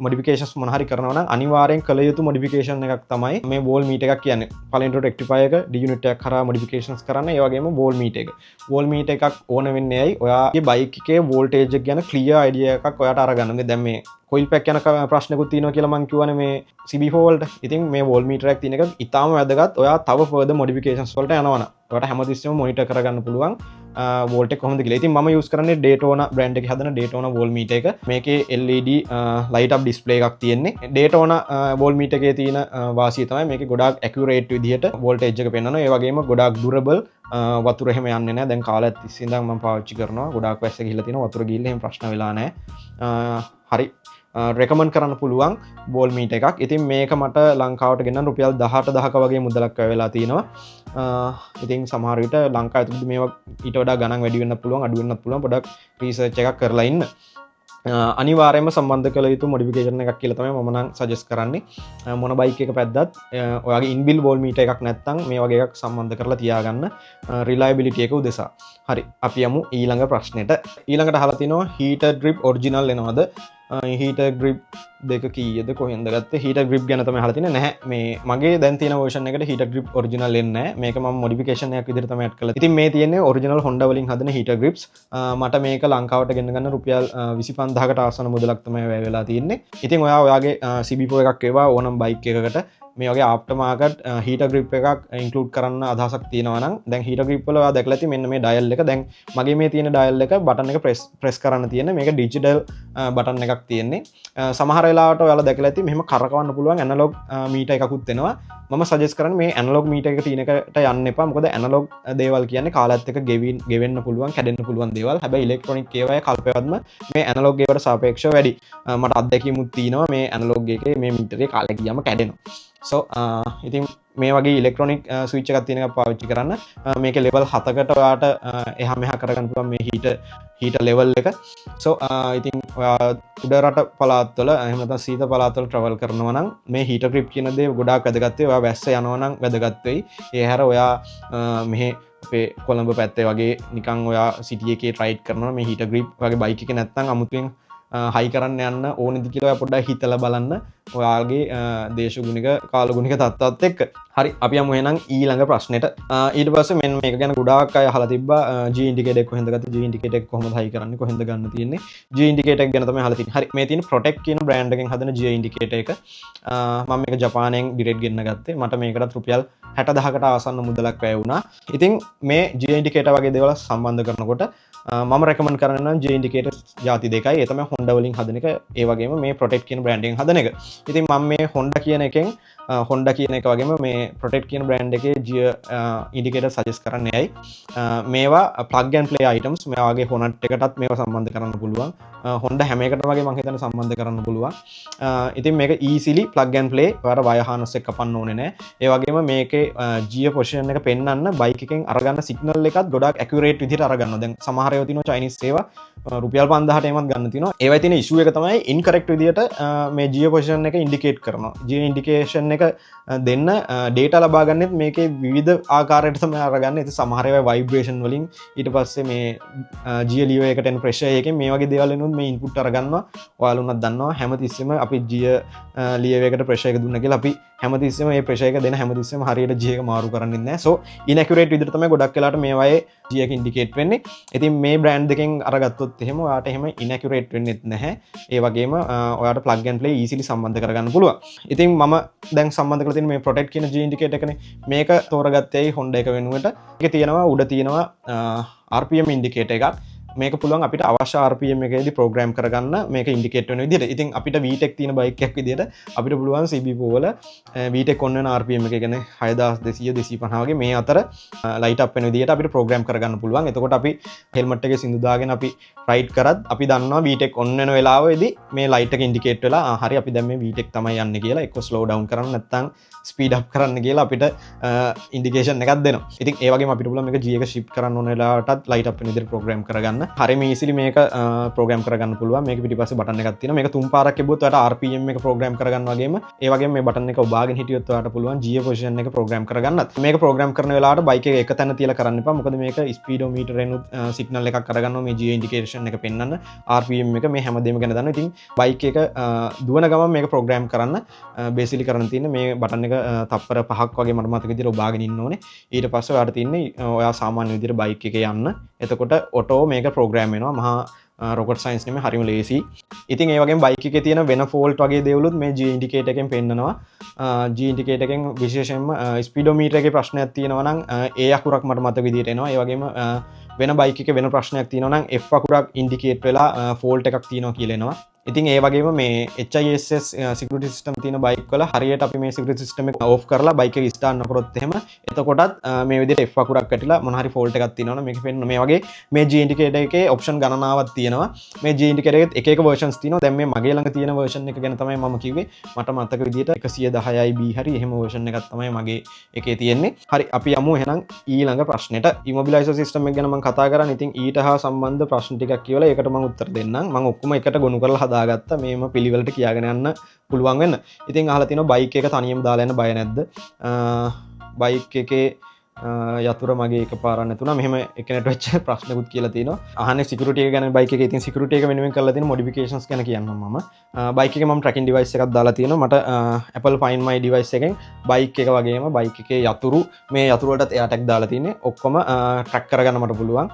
මොඩිෆිකේෂන්ස් මොන හරි කරනවා නම් අනිවාර්යෙන් කළ යුතු මොඩිෆිකේෂන් එකක් තමයි මේ වෝල් මීටර් එකක් කියන්නේ. පළවෙනිට රෙක්ටිෆයර් එක D යුනිට් එකක් කරා මොඩිෆිකේෂන්ස් කරන්න. ඒ වගේම වෝල් මීටර් එක. වෝල් මීටර් එකක් ඕන වෙන්නේ ඇයි? ඔයාගේ බයික් එකේ වෝල්ටේජ් එක ගැන ක්ලියර් අයිඩියා එකක් ඔයාට අරගන්න. දැන් මේ කොයිල් පැක් යන ප්‍රශ්නකුත් තියෙනවා කියලා මම කියවනේ මේ CB4 වලට. ඉතින් මේ වෝල් මීටර් එකක් තියෙන එක ඉතාම වැදගත්. ඔයා තව further modifications වලට යනවනම් ඔයාට හැමතිස්සෙම මොනිටර් කරගන්න පුළුවන් වෝල්ට් එක කොහොමද කියලා. ඉතින් මම යූස් කරන්නේ Daytona brand එකේ හදන Daytona වෝල් මීටර් එක. මේකේ LED light up display එකක් තියෙන්නේ. Daytona වෝල් මීටර් එකේ තියෙන වාසිය තමයි මේකේ ගොඩාක් accurate විදිහට voltage එක පෙන්වනවා. ඒ වගේම ගොඩාක් durable වතුර එහෙම යන්නේ නැහැ. දැන් කාලයක් තිස්සේ ඉඳන් මම පාවිච්චි කරනවා. ගොඩාක් වැස්ස ගිහිල්ලා තියෙනවා. වතුර ගිහිල්ලා එහෙම ප්‍රශ්න වෙලා නැහැ. හරි. රෙකමන්ඩ් කරන්න පුළුවන් බෝල් මීට එකක්. ඉතින් මේක මට ලංකාවට ගෙන්න රුපියල් 18,000ක වගේ මුදලක් වෙලා තියෙනවා. ඉතින් සමහර විට ලංකාවේ තිබුණු මේවා ඊට වඩා ගණන් වැඩි වෙන්න පුළුවන්, අඩු වෙන්නත් පුළුවන්. පොඩක් රිසර්ච් එකක් කරලා ඉන්න. අනිවාර්යයෙන්ම සම්බන්ධ කළ යුතු මොඩිෆිකේෂන් එකක් කියලා තමයි මම නම් සජෙස්ට් කරන්නේ. මොන බයික් එක පැද්දත් ඔයාගේ ඉන්බිල් බෝල් මීටර් එකක් නැත්නම් මේ වගේ එකක් සම්බන්ධ කරලා තියාගන්න රිලයබිලිටි එක උදෙසා. හරි, අපි යමු ඊළඟ ප්‍රශ්නෙට. ඊළඟට අහලා තිනවා හීටර් ග්‍රිප් ඔරිජිනල් එනවද? හීටර් ග්‍රිප් දෙක කීයද කොහෙන්ද ගත්තේ? හීටර් ග්‍රිප් ගැන තමයි අහලා තින්නේ. නැහැ, මේ මගේ දැන් තියෙන version එකට හීටර් ග්‍රිප් ඔරිජිනල් එන්නේ නැහැ. මේක මම මොඩිෆිකේෂන් එකක් විදිහට තමයි ඇඩ් කළා. ඉතින් මේ තියෙන්නේ ඔරිජිනල් Honda වලින් හදන හීටර් ග්‍රිප්ස්. මට මේක ලංකාවට ගෙන්න ගන්න රුපියල් 25000කට ආසන්න මුදලක් තමයි වැය වෙලා තියෙන්නේ. ඉතින් ඔයාගේ CB4 එකක් වේවා ඕනම් බයික් එකකට මේ වගේ ආෆ්ටර් මාකට් හීටර් ග්‍රිප් එකක් ඉන්ක්ලූඩ් කරන්න අදහසක් තියෙනවා නම් දැන් හීටර් ග්‍රිප් වල ඔයා දැකලා ඇති මෙන්න මේ ඩයල් එක. දැන් මගේ මේ තියෙන ඩයල් එක බටන් එක ප්‍රෙස් කරන්න තියෙන මේක ඩිජිටල් බටන් එකක් තියෙන්නේ. සමහර වෙලාවට ඔයාලා දැකලා ඇති මෙහෙම කරකවන්න පුළුවන් ඇනලොග් මීටර් එකකුත් එනවා. මම සජෙස්ට් කරන්නේ මේ ඇනලොග් මීටර් එක තියෙන එකට යන්න එපා. මොකද ඇනලොග් දේවල් කියන්නේ කාලත් එක්ක ගෙවෙන්න පුළුවන්, කැඩෙන්න පුළුවන් දේවල්. හැබැයි ඉලෙක්ට්‍රොනික ඒවායේ කල්පවත්ම මේ ඇනලොග් ඒවට සාපේක්ෂව වැඩි. මට අත්දැකීමුත් තියෙනවා මේ ඇනලොග් එකේ මේ මීටරේ කාලය ගියාම කැඩෙනවා. So ඉතින් මේ වගේ ඉලෙක්ට්‍රොනික් ස්විච් එකක් තියෙන එක පාවිච්චි කරන්න. මේකේ ලෙවල් 7කට ඔයාට එහා මෙහා කරගන්න පුළුවන් මේ හීටර් ලෙවල් එක. So ඉතින් ඔයා උඩ රට පළාත්වල එහෙම නැත්නම් සීත පළාත්වල travel කරනවා නම් මේ හීටර් ග්‍රිප් කියන දේ ගොඩාක් වැදගත් වෙයි. ඔයා වැස්ස යනවා නම් වැදගත් වෙයි. ඒ හැර ඔයා මෙහි අපේ කොළඹ පැත්තේ වගේ නිකන් ඔයා සිටි එකේ රයිඩ් කරනවා මේ හීටර් ග්‍රිප් වගේ බයික් එකේ නැත්නම් අමුතුවෙන් හයි කරන්න යන්න ඕනෙද කියලා ඔයා පොඩ්ඩක් හිතලා බලන්න ඔයාගේ දේශගුණික කාලගුණික තත්ත්වත් එක්ක. හරි, අපි යමු එහෙනම් ඊළඟ ප්‍රශ්නෙට. ඊට පස්සේ මෙන්න මේක ගැන ගොඩාක් අය අහලා තිබ්බා G ඉන්ඩිකේටර් එක කොහෙන්ද ගත්තේ? G ඉන්ඩිකේටර් එක කොහොමද හයි කරන්නේ? කොහෙන්ද ගන්න තියෙන්නේ? G ඉන්ඩිකේටර් එක ගැන තමයි අහලා තියෙන්නේ. හරි, මේ තියෙන Protect කියන බ්‍රෑන්ඩ් එකෙන් හදන G ඉන්ඩිකේටර් එක. මම මේක ජපානයෙන් ඩිරෙක්ට් ගෙන්න ගත්තේ. මට මේකටත් රුපියල් 60000කට ආසන්න මුදලක් වැය වුණා. ඉතින් මේ G ඉන්ඩිකේටර් වගේ දේවල් සම්බන්ධ කරනකොට මම රෙකමන්ඩ් කරන්නේ නම් G ඉන්ඩිකේටර් ಜಾති දෙකයි. ඒ තමයි Honda වලින් හදන එක, ඒ වගේම මේ Protect කියන බ්‍රෑන්ඩ් එකෙන් හදන එක. ඉතින් මම මේ Honda කියන එකෙන් Honda කියන එක වගේම මේ Protect කියන බ්‍රෑන්ඩ් එකේ G ඉන්ඩිකේටර් සජෙස්ට් කරන්නේ ඇයි? මේවා plug and play items. මේ වගේ Honda එකටත් මේවා සම්බන්ධ කරන්න පුළුවන්. Honda හැම එකටම වගේ මම හිතන්නේ සම්බන්ධ කරන්න පුළුවන්. ඉතින් මේක easily plug and play. ඔයාලා wire harness එක කපන්න ඕනේ නැහැ. ඒ වගේම මේකේ G position එක පෙන්වන්න බයික් එකෙන් අරගන්න signal එකත් ගොඩාක් accurate විදිහට අරගන්නවා. දැන් සමහර ඒවා තියෙනවා Chinese ඒවා රුපියල් 5000ට එමත් ගන්න තියෙනවා. ඒවයි තියෙන issue එක තමයි incorrect විදිහට මේ G position එක indicate කරනවා. G indication එක දෙන්න data ලබා ගන්නෙත් මේකේ විවිධ ආකාරයට තමයි අරගන්නේ. ඉතින් සමහර ඒවා vibration වලින් ඊට පස්සේ මේ G lever එකට එන pressure එකෙන් මේ වගේ දේවල් එනුත් මේ input අරගන්නවා. ඔයාලා උනත් දන්නවා හැමතිස්සෙම අපි G lever එකට pressure එක දුන්නා කියලා අපි හැමතිස්සෙම මේ pressure එක දෙන හැමතිස්සෙම හරියට G එක මාරු කරන්නේ නැහැ. So inaccurate විදිහට තමයි ගොඩක් වෙලාට මේවායේ G එක indicate වෙන්නේ. ඉතින් මේ brand දෙකෙන් අරගත්තොත් එහෙම ඔයාට එහෙම inaccurate වෙන්නේ නැහැ. ඒ වගේම ඔයාට plug and play easily සම්බන්ධ කරගන්න පුළුවන්. ඉතින් මම දැන් සම්බන්ධ කරලා තියෙන මේ Protect කියන G indicator එකනේ. මේක තෝරගත්තේ Honda එක වෙනුවට. ඒකේ තියෙනවා උඩ තියෙනවා RPM indicator එකක්. මේක පුළුවන් අපිට අවශ්‍ය RPM එකේදී ප්‍රෝග්‍රෑම් කරගන්න මේක ඉන්ඩිකේට් වෙන විදිහට. ඉතින් අපිට VTEC තියෙන බයික් එකක් විදිහට අපිට පුළුවන් CB4 වල VTEC on වෙන RPM එක කියන්නේ 6200 250 වගේ මේ අතර ලයිට් අප් වෙන විදිහට අපිට ප්‍රෝග්‍රෑම් කරගන්න පුළුවන්. එතකොට අපි හෙල්මට් එකේ සින්දු දාගෙන අපි රයිඩ් කරත් අපි දන්නවා VTEC on වෙන වෙලාවෙදී මේ ලයිට් එක ඉන්ඩිකේට් වෙලා හරි අපි දැන් මේ VTEC තමයි යන්නේ කියලා එක්ක ස්ලෝ ඩවුන් කරන්න නැත්නම් ස්පීඩ් අප් කරන්න කියලා අපිට ඉන්ඩිකේෂන් එකක් දෙනවා. ඉතින් ඒ වගේම අපිට පුළුවන් මේක G එක ෂිෆ්ට් කරන්න ඕන වෙලාවටත් ලයිට් අප් වෙන විදිහට ප්‍රෝග්‍රෑම් කරගන්න. හරිම easily මේක ප්‍රෝග්‍රෑම් කරගන්න පුළුවන්. මේක පිටිපස්සේ බටන් එකක් තියෙනවා. මේක තුන් පාරක් එබුවොත් ඔයාලට RPM එක ප්‍රෝග්‍රෑම් කරගන්න වගේම ඒ වගේම මේ බටන් එක ඔබාගෙන හිටියොත් ඔයාලට පුළුවන් G position එක ප්‍රෝග්‍රෑම් කරගන්නත්. මේක ප්‍රෝග්‍රෑම් කරන වෙලාවට බයික් එක එක තැන තියලා කරන්න එපා. මොකද මේක ස්පීඩෝමීටර් එනුත් සිග්නල් එකක් අරගන්නවා මේ G ඉන්ඩිකේෂන් එක පෙන්වන්න. RPM එක මේ හැමදේම ගැන දන්නවා. ඉතින් බයික් එක දුවන ගමන් මේක ප්‍රෝග්‍රෑම් කරන්න බේසිකලි කරන්න තියෙන්නේ මේ බටන් එක තප්පර 5ක් වගේ මට මතක විදිහට ඔබාගෙන ඉන්න ඕනේ. ඊට පස්සේ ඔයාලට තියෙන්නේ ඔයා සාමාන්‍ය විදිහට බයික් එකේ යන්න. එතකොට ඔටෝ මේක ප්‍රෝග්‍රෑම් වෙනවා. මහා රොකට් සයින්ස් නෙමෙයි, හරිම ලේසි. ඉතින් ඒ වගේම බයික් එකේ තියෙන වෙන ෆෝල්ට් වගේ දේවලුත් මේ G ඉන්ඩිකේටර් එකෙන් පෙන්නනවා. G ඉන්ඩිකේටර් එකෙන් විශේෂයෙන්ම ස්පීඩෝමීටර් එකේ ප්‍රශ්නයක් තියෙනවා නම් ඒ අකුරක් මට මතක විදිහට එනවා. ඒ වගේම වෙන බයික් එකේ වෙන ප්‍රශ්නයක් තියෙනවා නම් F අකුරක් ඉන්ඩිකේට් වෙලා ෆෝල්ට් එකක් තියෙනවා කියලා එනවා. ඉතින් ඒ වගේම මේ HISS security system තියෙන බයික් වල හරියට අපි මේ security system එක off කරලා බයික් එක start නොකරොත් එහෙම එතකොටත් මේ විදිහට F අකුරක් වැටිලා මොන හරි fault එකක් තියෙනවනේ මේක පෙන්න මේ වගේ මේ G indicator එකේ option ගණනාවක් තියෙනවා මේ G indicator එකෙත් එක එක versions තියෙනවා දැන් මේ මගේ ළඟ තියෙන version එක ගැන තමයි මම කිව්වේ මට මතක විදිහට 110යි B හරි එහෙම version එකක් තමයි මගේ එකේ තියෙන්නේ හරි අපි යමු එහෙනම් ඊළඟ ප්‍රශ්නෙට immobilizer system එක ගැන මම කතා කරන්නේ ඉතින් ඊට හා සම්බන්ධ ප්‍රශ්න ටිකක් කියවලා ඒකට මම උත්තර දෙන්නම් මම ඔක්කොම එකට ගොනු කරලා හදාගත්තා මේම පිළිවෙලට කියාගෙන යන්න පුළුවන් වෙන්න ඉතින් අහලා තියෙනවා බයික් එක තනියම දාලා යන්න බය නැද්ද බයික් එකේ යතුර මගේ එක පාරක් නැතුණා මෙහෙම එකනට වෙච්ච ප්‍රශ්නකුත් කියලා තියෙනවා අහන්නේ සිකියුරිටි එක ගැන බයික් එකේ ඉතින් සිකියුරිටි එක වෙනුවෙන් කරලා තියෙන මොඩිෆිකේෂන්ස් ගැන කියන්නම් මම බයික් එකේ මම ට්‍රැකින් ඩිවයිස් එකක් දාලා තියෙනවා මට Apple Find My device එකෙන් බයික් එක වගේම බයික් එකේ යතුරු මේ යතුරු වලටත් එයා ටැග් දාලා තියෙන්නේ ඔක්කොම ට්‍රැක් කරගන්න මට පුළුවන්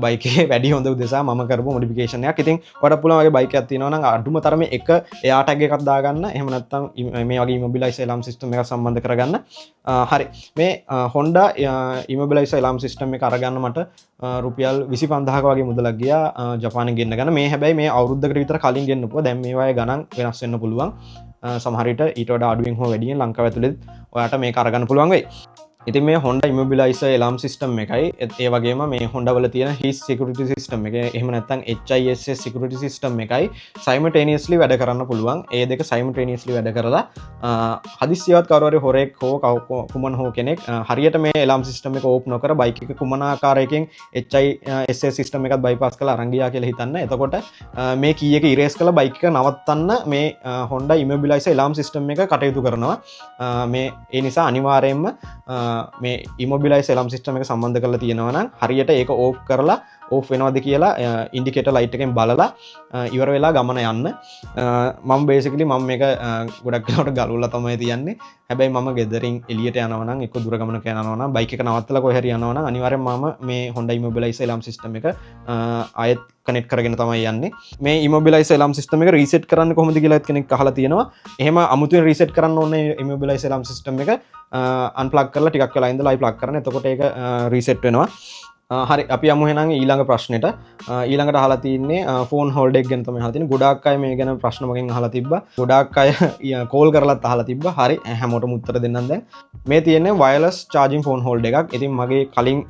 බයික් එකේ වැඩි හොඳ උදෙසා මම කරපු මොඩිෆිකේෂන් එකක් ඉතින් ඔයාලට පුළුවන් වගේ බයික් එකක් තියෙනවා නම් අඩුම තරමේ එක එයා ටැග් එකක් දාගන්න එහෙම නැත්නම් මේ වගේ immobilizer alarm system එකක් සම්බන්ධ කරගන්න හරි මේ Honda immobilizer alarm system එක අරගන්න මට රුපියල් 25000ක වගේ මුදලක් ගියා ජපානයෙන් ගෙන්න ගන්න මේ හැබැයි මේ අවුරුද්දකට විතර කලින් ගෙන්නපුවා දැන් මේවායේ ගණන් වෙනස් වෙන්න පුළුවන් සමහර විට ඊට වඩා අඩුවෙන් හෝ වැඩියෙන් ලංකාව ඇතුළේ ඔයාට මේක අරගන්න පුළුවන් වෙයි ඉතින් මේ Honda immobilizer alarm system එකයි ඒ වගේම මේ Honda වල තියෙන HIS security system එක එහෙම නැත්නම් HISS security system එකයි simultaneously වැඩ කරන්න පුළුවන් ඒ දෙක simultaneously වැඩ කරලා හදිස්සියවත් කවුරු හරි හොරෙක් හෝ කුමන හෝ කෙනෙක් හරියට මේ alarm system එක ඕප් නොකර බයික් එක කුමන ආකාරයකින් HISS system එකත් bypass කරලා අරන් ගියා කියලා හිතන්න එතකොට මේ කී එක erase කරලා බයික් එක නවත්තන්න මේ Honda immobilizer alarm system එක කටයුතු කරනවා මේ ඒ නිසා අනිවාර්යයෙන්ම මේ immobilizer alarm system එක සම්බන්ධ කරලා තියෙනවා නම් හරියට ඒක ඕෆ් කරලා ඕෆ් වෙනවද කියලා ඉන්ඩිකේටර් ලයිට් එකෙන් බලලා ඉවර වෙලා ගමන යන්න මම බේසිකලි මම මේක ගොඩක් වෙලාවට ගලවලා තමයි තියන්නේ හැබැයි මම ගෙදරින් එළියට යනවා නම් එක්ක දුර ගමනක යනවා නම් බයික් එක නවත්තලා කොහේ හරි යනවා නම් අනිවාර්යෙන් මම මේ Honda immobilizer alarm system එක ආයෙත් කනෙක්ට් කරගෙන තමයි යන්නේ මේ immobilizer alarm system එක රීසෙට් කරන්න කොහොමද කියලා කෙනෙක් අහලා තියෙනවා එහෙම අමුතුවෙන් රීසෙට් කරන්න ඕනේ immobilizer alarm system එක අන්ප්ලග් කරලා ටිකක් වෙලා ඉඳලා ආයි ප්ලග් කරන්න එතකොට ඒක රීසෙට් වෙනවා හරි අපි යමු එහෙනම් ඊළඟ ප්‍රශ්නෙට ඊළඟට අහලා තින්නේ ෆෝන් හෝල්ඩර් එක ගැන තමයි අහලා තින්නේ ගොඩාක් අය මේ ගැන ප්‍රශ්න මගෙන් අහලා තිබ්බා ගොඩාක් අය කෝල් කරලාත් අහලා තිබ්බා හරි හැමෝටම උත්තර දෙන්නම් දැන් මේ තියෙන්නේ වයර්ලස් charging phone holder එකක් ඉතින් මගේ කලින්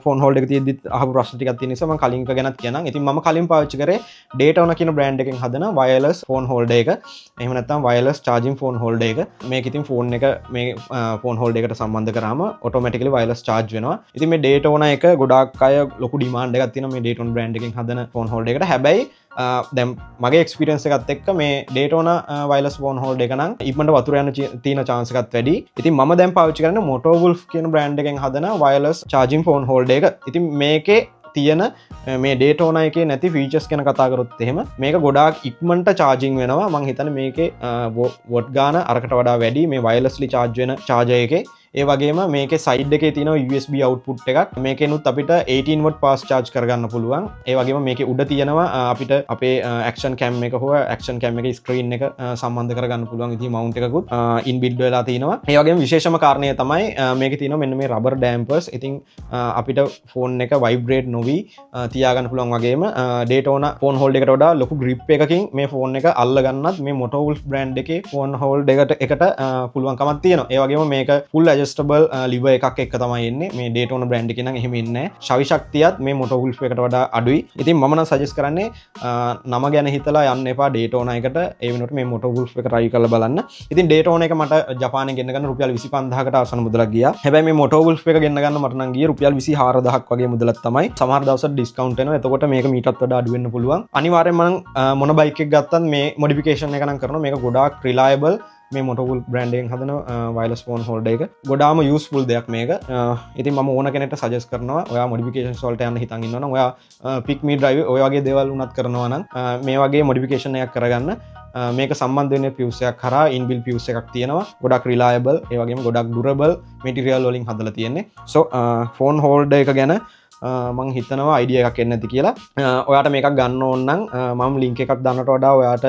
ෆෝන් හෝල්ඩර් එක තියෙද්දිත් අහපු ප්‍රශ්න ටිකක් තියෙන නිසා මම කලින් එක ගැනත් කියන්නම් ඉතින් මම කලින් පාවිච්චි කරේ Daytona කියන බ්‍රෑන්ඩ් එකෙන් හදන වයර්ලස් ෆෝන් හෝල්ඩර් එක එහෙම නැත්නම් වයර්ලස් charging phone holder එක මේක ඉතින් ෆෝන් එක මේ ෆෝන් හෝල්ඩර් එකට සම්බන්ධ කරාම ඔටෝමැටිකලි වයර්ලස් charge වෙනවා ඉතින් මේ Daytona එක ගොඩාක් අය ලොකු ඩිමාන්ඩ් එකක් තියෙනවා මේ Daytona බ්‍රෑන්ඩ් එකෙන් හදන ෆෝන් හෝල්ඩර් එකට හැබැයි දැන් මගේ එක්ස්පීරියන්ස් එකත් එක්ක මේ Daytona වයර්ලස් ෆෝන් හෝල්ඩර් එක නම් ඉක්මනට වතුර යන තියෙන chance එකත් වැඩි. ඉතින් මම දැන් පාවිච්චි කරන්නේ Motovulf කියන බ්‍රෑන්ඩ් එකෙන් හදන වයර්ලස් charging phone holder එක. ඉතින් මේකේ තියෙන මේ Daytona එකේ නැති ෆීචර්ස් ගැන කතා කරොත් එහෙම මේක ගොඩාක් ඉක්මනට charging වෙනවා. මම හිතන්නේ මේකේ watt ගාන අරකට වඩා වැඩි මේ wirelessly charge වෙන charger එකේ. ඒ වගේම මේකේ සයිඩ් එකේ තියෙනවා USB output එකක්. මේකෙනුත් අපිට 18 watt fast charge කරගන්න පුළුවන්. ඒ වගේම මේකේ උඩ තියෙනවා අපිට අපේ action cam එක හෝ action cam එකේ screen එක සම්බන්ධ කරගන්න පුළුවන් ඉතින් mount එකකුත් inbuilt වෙලා තියෙනවා. ඒ වගේම විශේෂම කාරණය තමයි මේකේ තියෙනවා මෙන්න මේ rubber dampers. ඉතින් අපිට phone එක vibrate නොවි තියාගන්න පුළුවන් වගේම Daytona phone hold එකට වඩා ලොකු grip එකකින් මේ phone එක අල්ල ගන්නත් මේ Motovulf brand එකේ phone hold එකට පුළුවන්කමක් තියෙනවා. ඒ වගේම මේක full adjustable lever එකක් එක්ක තමයි එන්නේ. මේ Daytona brand එකේ නම් එහෙම ඉන්නේ නැහැ. ශවි ශක්තියත් මේ Motovulf එකට වඩා අඩුයි. ඉතින් මම නම් suggest කරන්නේ නම ගැන හිතලා යන්න එපා Daytona එකට. ඒ වෙනුවට මේ Motovulf එක try කරලා බලන්න. ඉතින් Daytona එක මට ජපානයෙන් ගෙන්න ගන්න රුපියල් 25000කට ආසන්න මුදලක් ගියා. හැබැයි මේ Motovulf එක ගෙන්න ගන්න මට නම් ගියේ රුපියල් 24000ක් වගේ මුදලක් තමයි. සමහර දවසට ඩිස්කවුන්ට් එනවා. එතකොට මේක මීටත් වඩා අඩු වෙන්න පුළුවන්. අනිවාර්යෙන්ම මම මොන බයික් එකක් ගත්තත් මේ මොඩිෆිකේෂන් එක නම් කරනවා. මේක ගොඩාක් රිලයබල් මේ Motovulf brand එකෙන් හදන wireless phone holder එක. ගොඩාම useful දෙයක් මේක. ඉතින් මම ඕන කෙනෙක්ට suggest කරනවා ඔයා modifications වලට යන්න හිතන් ඉන්නවා නම් ඔයා pick me drive ඔය වගේ දේවල් උනත් කරනවා නම් මේ වගේ modification එකක් කරගන්න මේක සම්බන්ධ වෙන්නේ fuse එකක් කරා inbuilt fuse එකක් තියෙනවා. ගොඩක් reliable ඒ වගේම ගොඩක් durable material වලින් හදලා තියෙන්නේ. so phone holder එක ගැන මං හිතනවා අයිඩියා එකක් එන්න ඇති කියලා. ඔයාට මේකක් ගන්න ඕන නම් මම link එකක් දාන්නට වඩා ඔයාට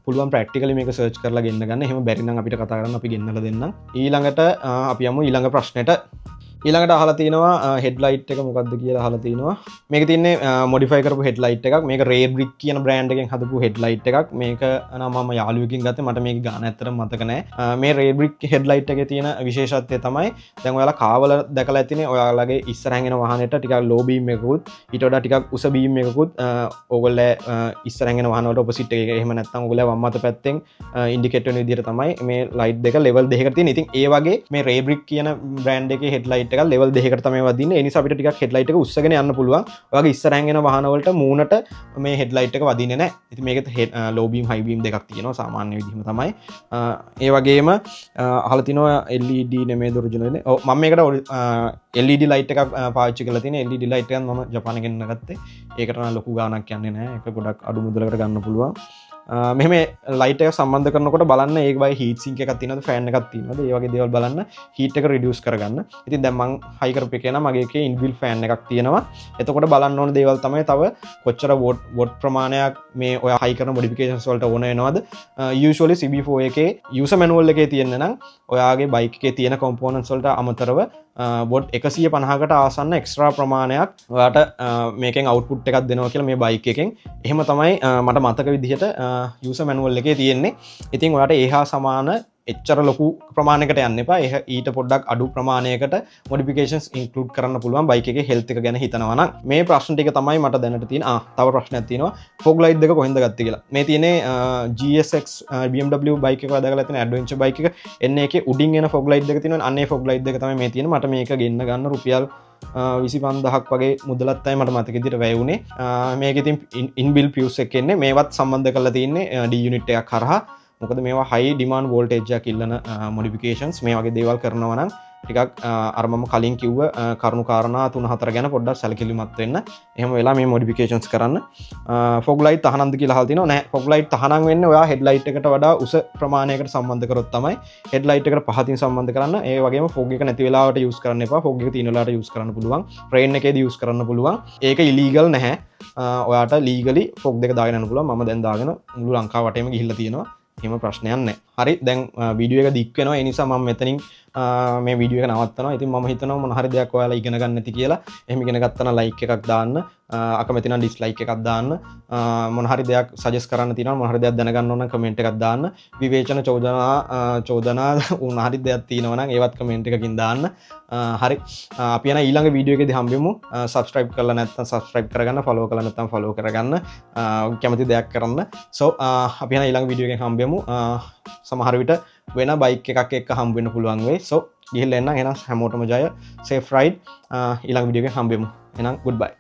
පුළුවන් ප්‍රැක්ටිකලි මේක සර්ච් කරලා ගෙන්න ගන්න. එහෙම බැරි නම් අපිට කතා කරන්න අපි ගෙන්නලා දෙන්නම්. ඊළඟට අපි යමු ඊළඟ ප්‍රශ්නෙට. ඊළඟට අහලා තිනවා හෙඩ්ලයිට් එක මොකක්ද කියලා අහලා තිනවා. මේක තියන්නේ මොඩිෆයි කරපු හෙඩ්ලයිට් එකක්. මේක රේඩ් බ්‍රික් කියන බ්‍රෑන්ඩ් එකෙන් හදපු හෙඩ්ලයිට් එකක්. මේක නම් මම යාළුවෙක්ගෙන් ගත්තේ. මට මේක ගාන ඇත්තටම මතක නැහැ. මේ රේඩ් බ්‍රික් හෙඩ්ලයිට් එකේ තියෙන විශේෂත්වය තමයි දැන් ඔයාලා කාවල දැකලා ඇතිනේ ඔයාලගේ ඉස්සරහින් එන වාහනේට ටිකක් ලෝ බීම් එකකුත් ඊට වඩා ටිකක් උස බීම් එකකුත් ඕගොල්ලෝ ඉස්සරහින් එන වාහන වලට ඔපොසිට් එක එහෙම නැත්නම් ඕගොල්ලෝ වම් අත පැත්තෙන් ඉන්ඩිකේට් වෙන විදිහට තමයි මේ ලයිට් දෙක ලෙවල් දෙකකට තියෙන. ඉතින් ඒ වගේ මේ රේඩ් බ්‍රික් කියන බ්‍රෑන්ඩ් එකේ හෙඩ්ලයිට් එක ලෙවල් දෙකකට තමයි වදින්නේ. ඒ නිසා අපිට ටිකක් හෙඩ්ලයිට් එක උස්සගෙන යන්න පුළුවන්. ඔයාගේ ඉස්සරහින් එන වාහන වලට මූණට මේ හෙඩ්ලයිට් එක වදින්නේ නැහැ. ඉතින් මේකේ ලෝ බීම් හයි බීම් දෙකක් තියෙනවා සාමාන්‍ය විදිහම තමයි. ඒ වගේම අහලා තිනවා LED නෙමෙයි ඔරිජිනල්. ඔව් මම මේකට LED ලයිට් එකක් පාවිච්චි කරලා තියෙනවා. LED ලයිට් එකක් මම ජපානයෙන් ගෙන්න ගත්තේ. ඒකට නම් ලොකු ගාණක් යන්නේ නැහැ. ඒක ගොඩක් අඩු මුදලකට ගන්න පුළුවන්. මෙහම ලයිට සම්බන්ධ කරනකොට බලන්න ඒවයි හිට සිංක එකක් තිනද ෆෑන් එකක් තිනද ඒවගේ දේවල් බලන්න හිට එක රිඩියස් කරගන්න. ඉතින් දැම්මං හයිකරප එකන මගේ ඉන්විල් ෆෑන් එකක් තියෙනවා. එතකොට බලන්න ඕන දේවල් තමයි තව කොච්චර වොට් ප්‍රමාණයක් මේ ඔය හයිකරන මොඩිෆිකේෂන්ස් වලට ඕන වෙනවද. usually CB4 එකේ user manual එකේ තියෙන නම් ඔයාගේ බයික් එකේ තියෙන components වලට අමතරව බොඩ් 150කට ආසන්න එක්ස්ට්‍රා ප්‍රමාණයක් ඔයාට මේකෙන් අවුට්පුට් එකක් දෙනවා කියලා මේ බයික් එකෙන්. එහෙම තමයි මට මතක විදිහට user manual එකේ තියෙන්නේ. ඉතින් ඔයාට ඒහා සමාන එච්චර ලොකු ප්‍රමාණයකට යන්න එපා. ඊට පොඩ්ඩක් අඩු ප්‍රමාණයකට මොඩිෆිකේෂන්ස් ඉන්ක්ලූඩ් කරන්න පුළුවන් බයික් එකේ හෙල්ත් එක ගැන හිතනවා නම්. මේ ප්‍රශ්න ටික තමයි මට දැනට තියෙන. තව ප්‍රශ්නයක් තියෙනවා. fog light දෙක කොහෙන්ද ගත්තේ කියලා. මේ තියෙන්නේ GSX BMW බයික් එක වදාගලා තියෙන ඇඩ්වෙන්චර් බයික් එක. එන්නේ ඒකේ උඩින් එන fog light දෙක තියෙනවා. අන්න ඒ fog light දෙක තමයි මේ තියෙන්නේ. මට මේක ගෙන්න ගන්න රුපියල් 25,000ක් වගේ මුදලත් තමයි මට මතක විදිහට වැය වුණේ. මේක ඉතින් ඉන්බිල් ෆියුස් එකක් එන්නේ. මේවත් සම්බන්ධ කරලා තියෙන්නේ D unit එකක් කරහා. මොකද මේවා හයි ඩිමාන්ඩ් වෝල්ටේජ් එකක් ඉල්ලන මොඩිෆිකේෂන්ස් මේ වගේ දේවල් කරනවා නම් ටිකක් අර මම කලින් කිව්ව කරුණු කාරණා 3-4 ගැන පොඩ්ඩක් සැලකිලිමත් වෙන්න. එහෙම වෙලා මේ මොඩිෆිකේෂන්ස් කරන්න. fog light තහනම්ද කියලා අහලා තිනවා. නෑ fog light තහනම් වෙන්නේ ඔයා headlight එකට වඩා උස ප්‍රමාණයකට සම්බන්ධ කරොත් තමයි headlight එකට පහතින් සම්බන්ධ කරන්න. ඒ වගේම fog එක නැති වෙලාවට use කරන්න එපා. fog එක තියෙන වෙලාවට use කරන්න පුළුවන්. rain එකේදී use කරන්න පුළුවන්. ඒක illegal නැහැ. ඔයාට legally fog දෙක දාගෙන යන්න පුළුවන්. මම දැන් දාගෙන මුළු ලංකාව වටේම ගිහිල්ලා තියෙනවා. එහෙම ප්‍රශ්නයක් නැහැ. හරි දැන් වීඩියෝ එක දික් වෙනවා. ඒ නිසා මම මෙතනින් මේ වීඩියෝ එක නවත්තනවා. ඉතින් මම හිතනවා මොන හරි දෙයක් ඔයාලා ඉගෙන ගන්න නැති කියලා. එහෙම ඉගෙන ගත්තා නම් ලයික් එකක් දාන්න. අකමැති නම් ඩිස්ලයික් එකක් දාන්න. මොන හරි දෙයක් සජෙස්ට් කරන්න තියෙනවා මොන හරි දෙයක් දැනගන්න ඕන නම් කමෙන්ට් එකක් දාන්න. විවේචන චෝදනා උන හරි දෙයක් තියෙනවා නම් ඒවත් කමෙන්ට් එකකින් දාන්න. හරි අපි යන ඊළඟ වීඩියෝ එකේදී හම්බෙමු. subscribe කරලා නැත්නම් subscribe කරගන්න, follow කරලා නැත්නම් follow කරගන්න. කැමති දෙයක් කරන්න. so අපි යන ඊළඟ වීඩියෝ එකෙන් හම්බෙමු. සමහර විට වෙන බයික් එකක් එක්ක හම්බ වෙන්න පුළුවන් වෙයි. so ගිහිල්ලා එන්න. එහෙනම් හැමෝටම ජය. safe ride. ඊළඟ වීඩියෝ එකෙන් හම්බෙමු. එහෙනම් goodbye.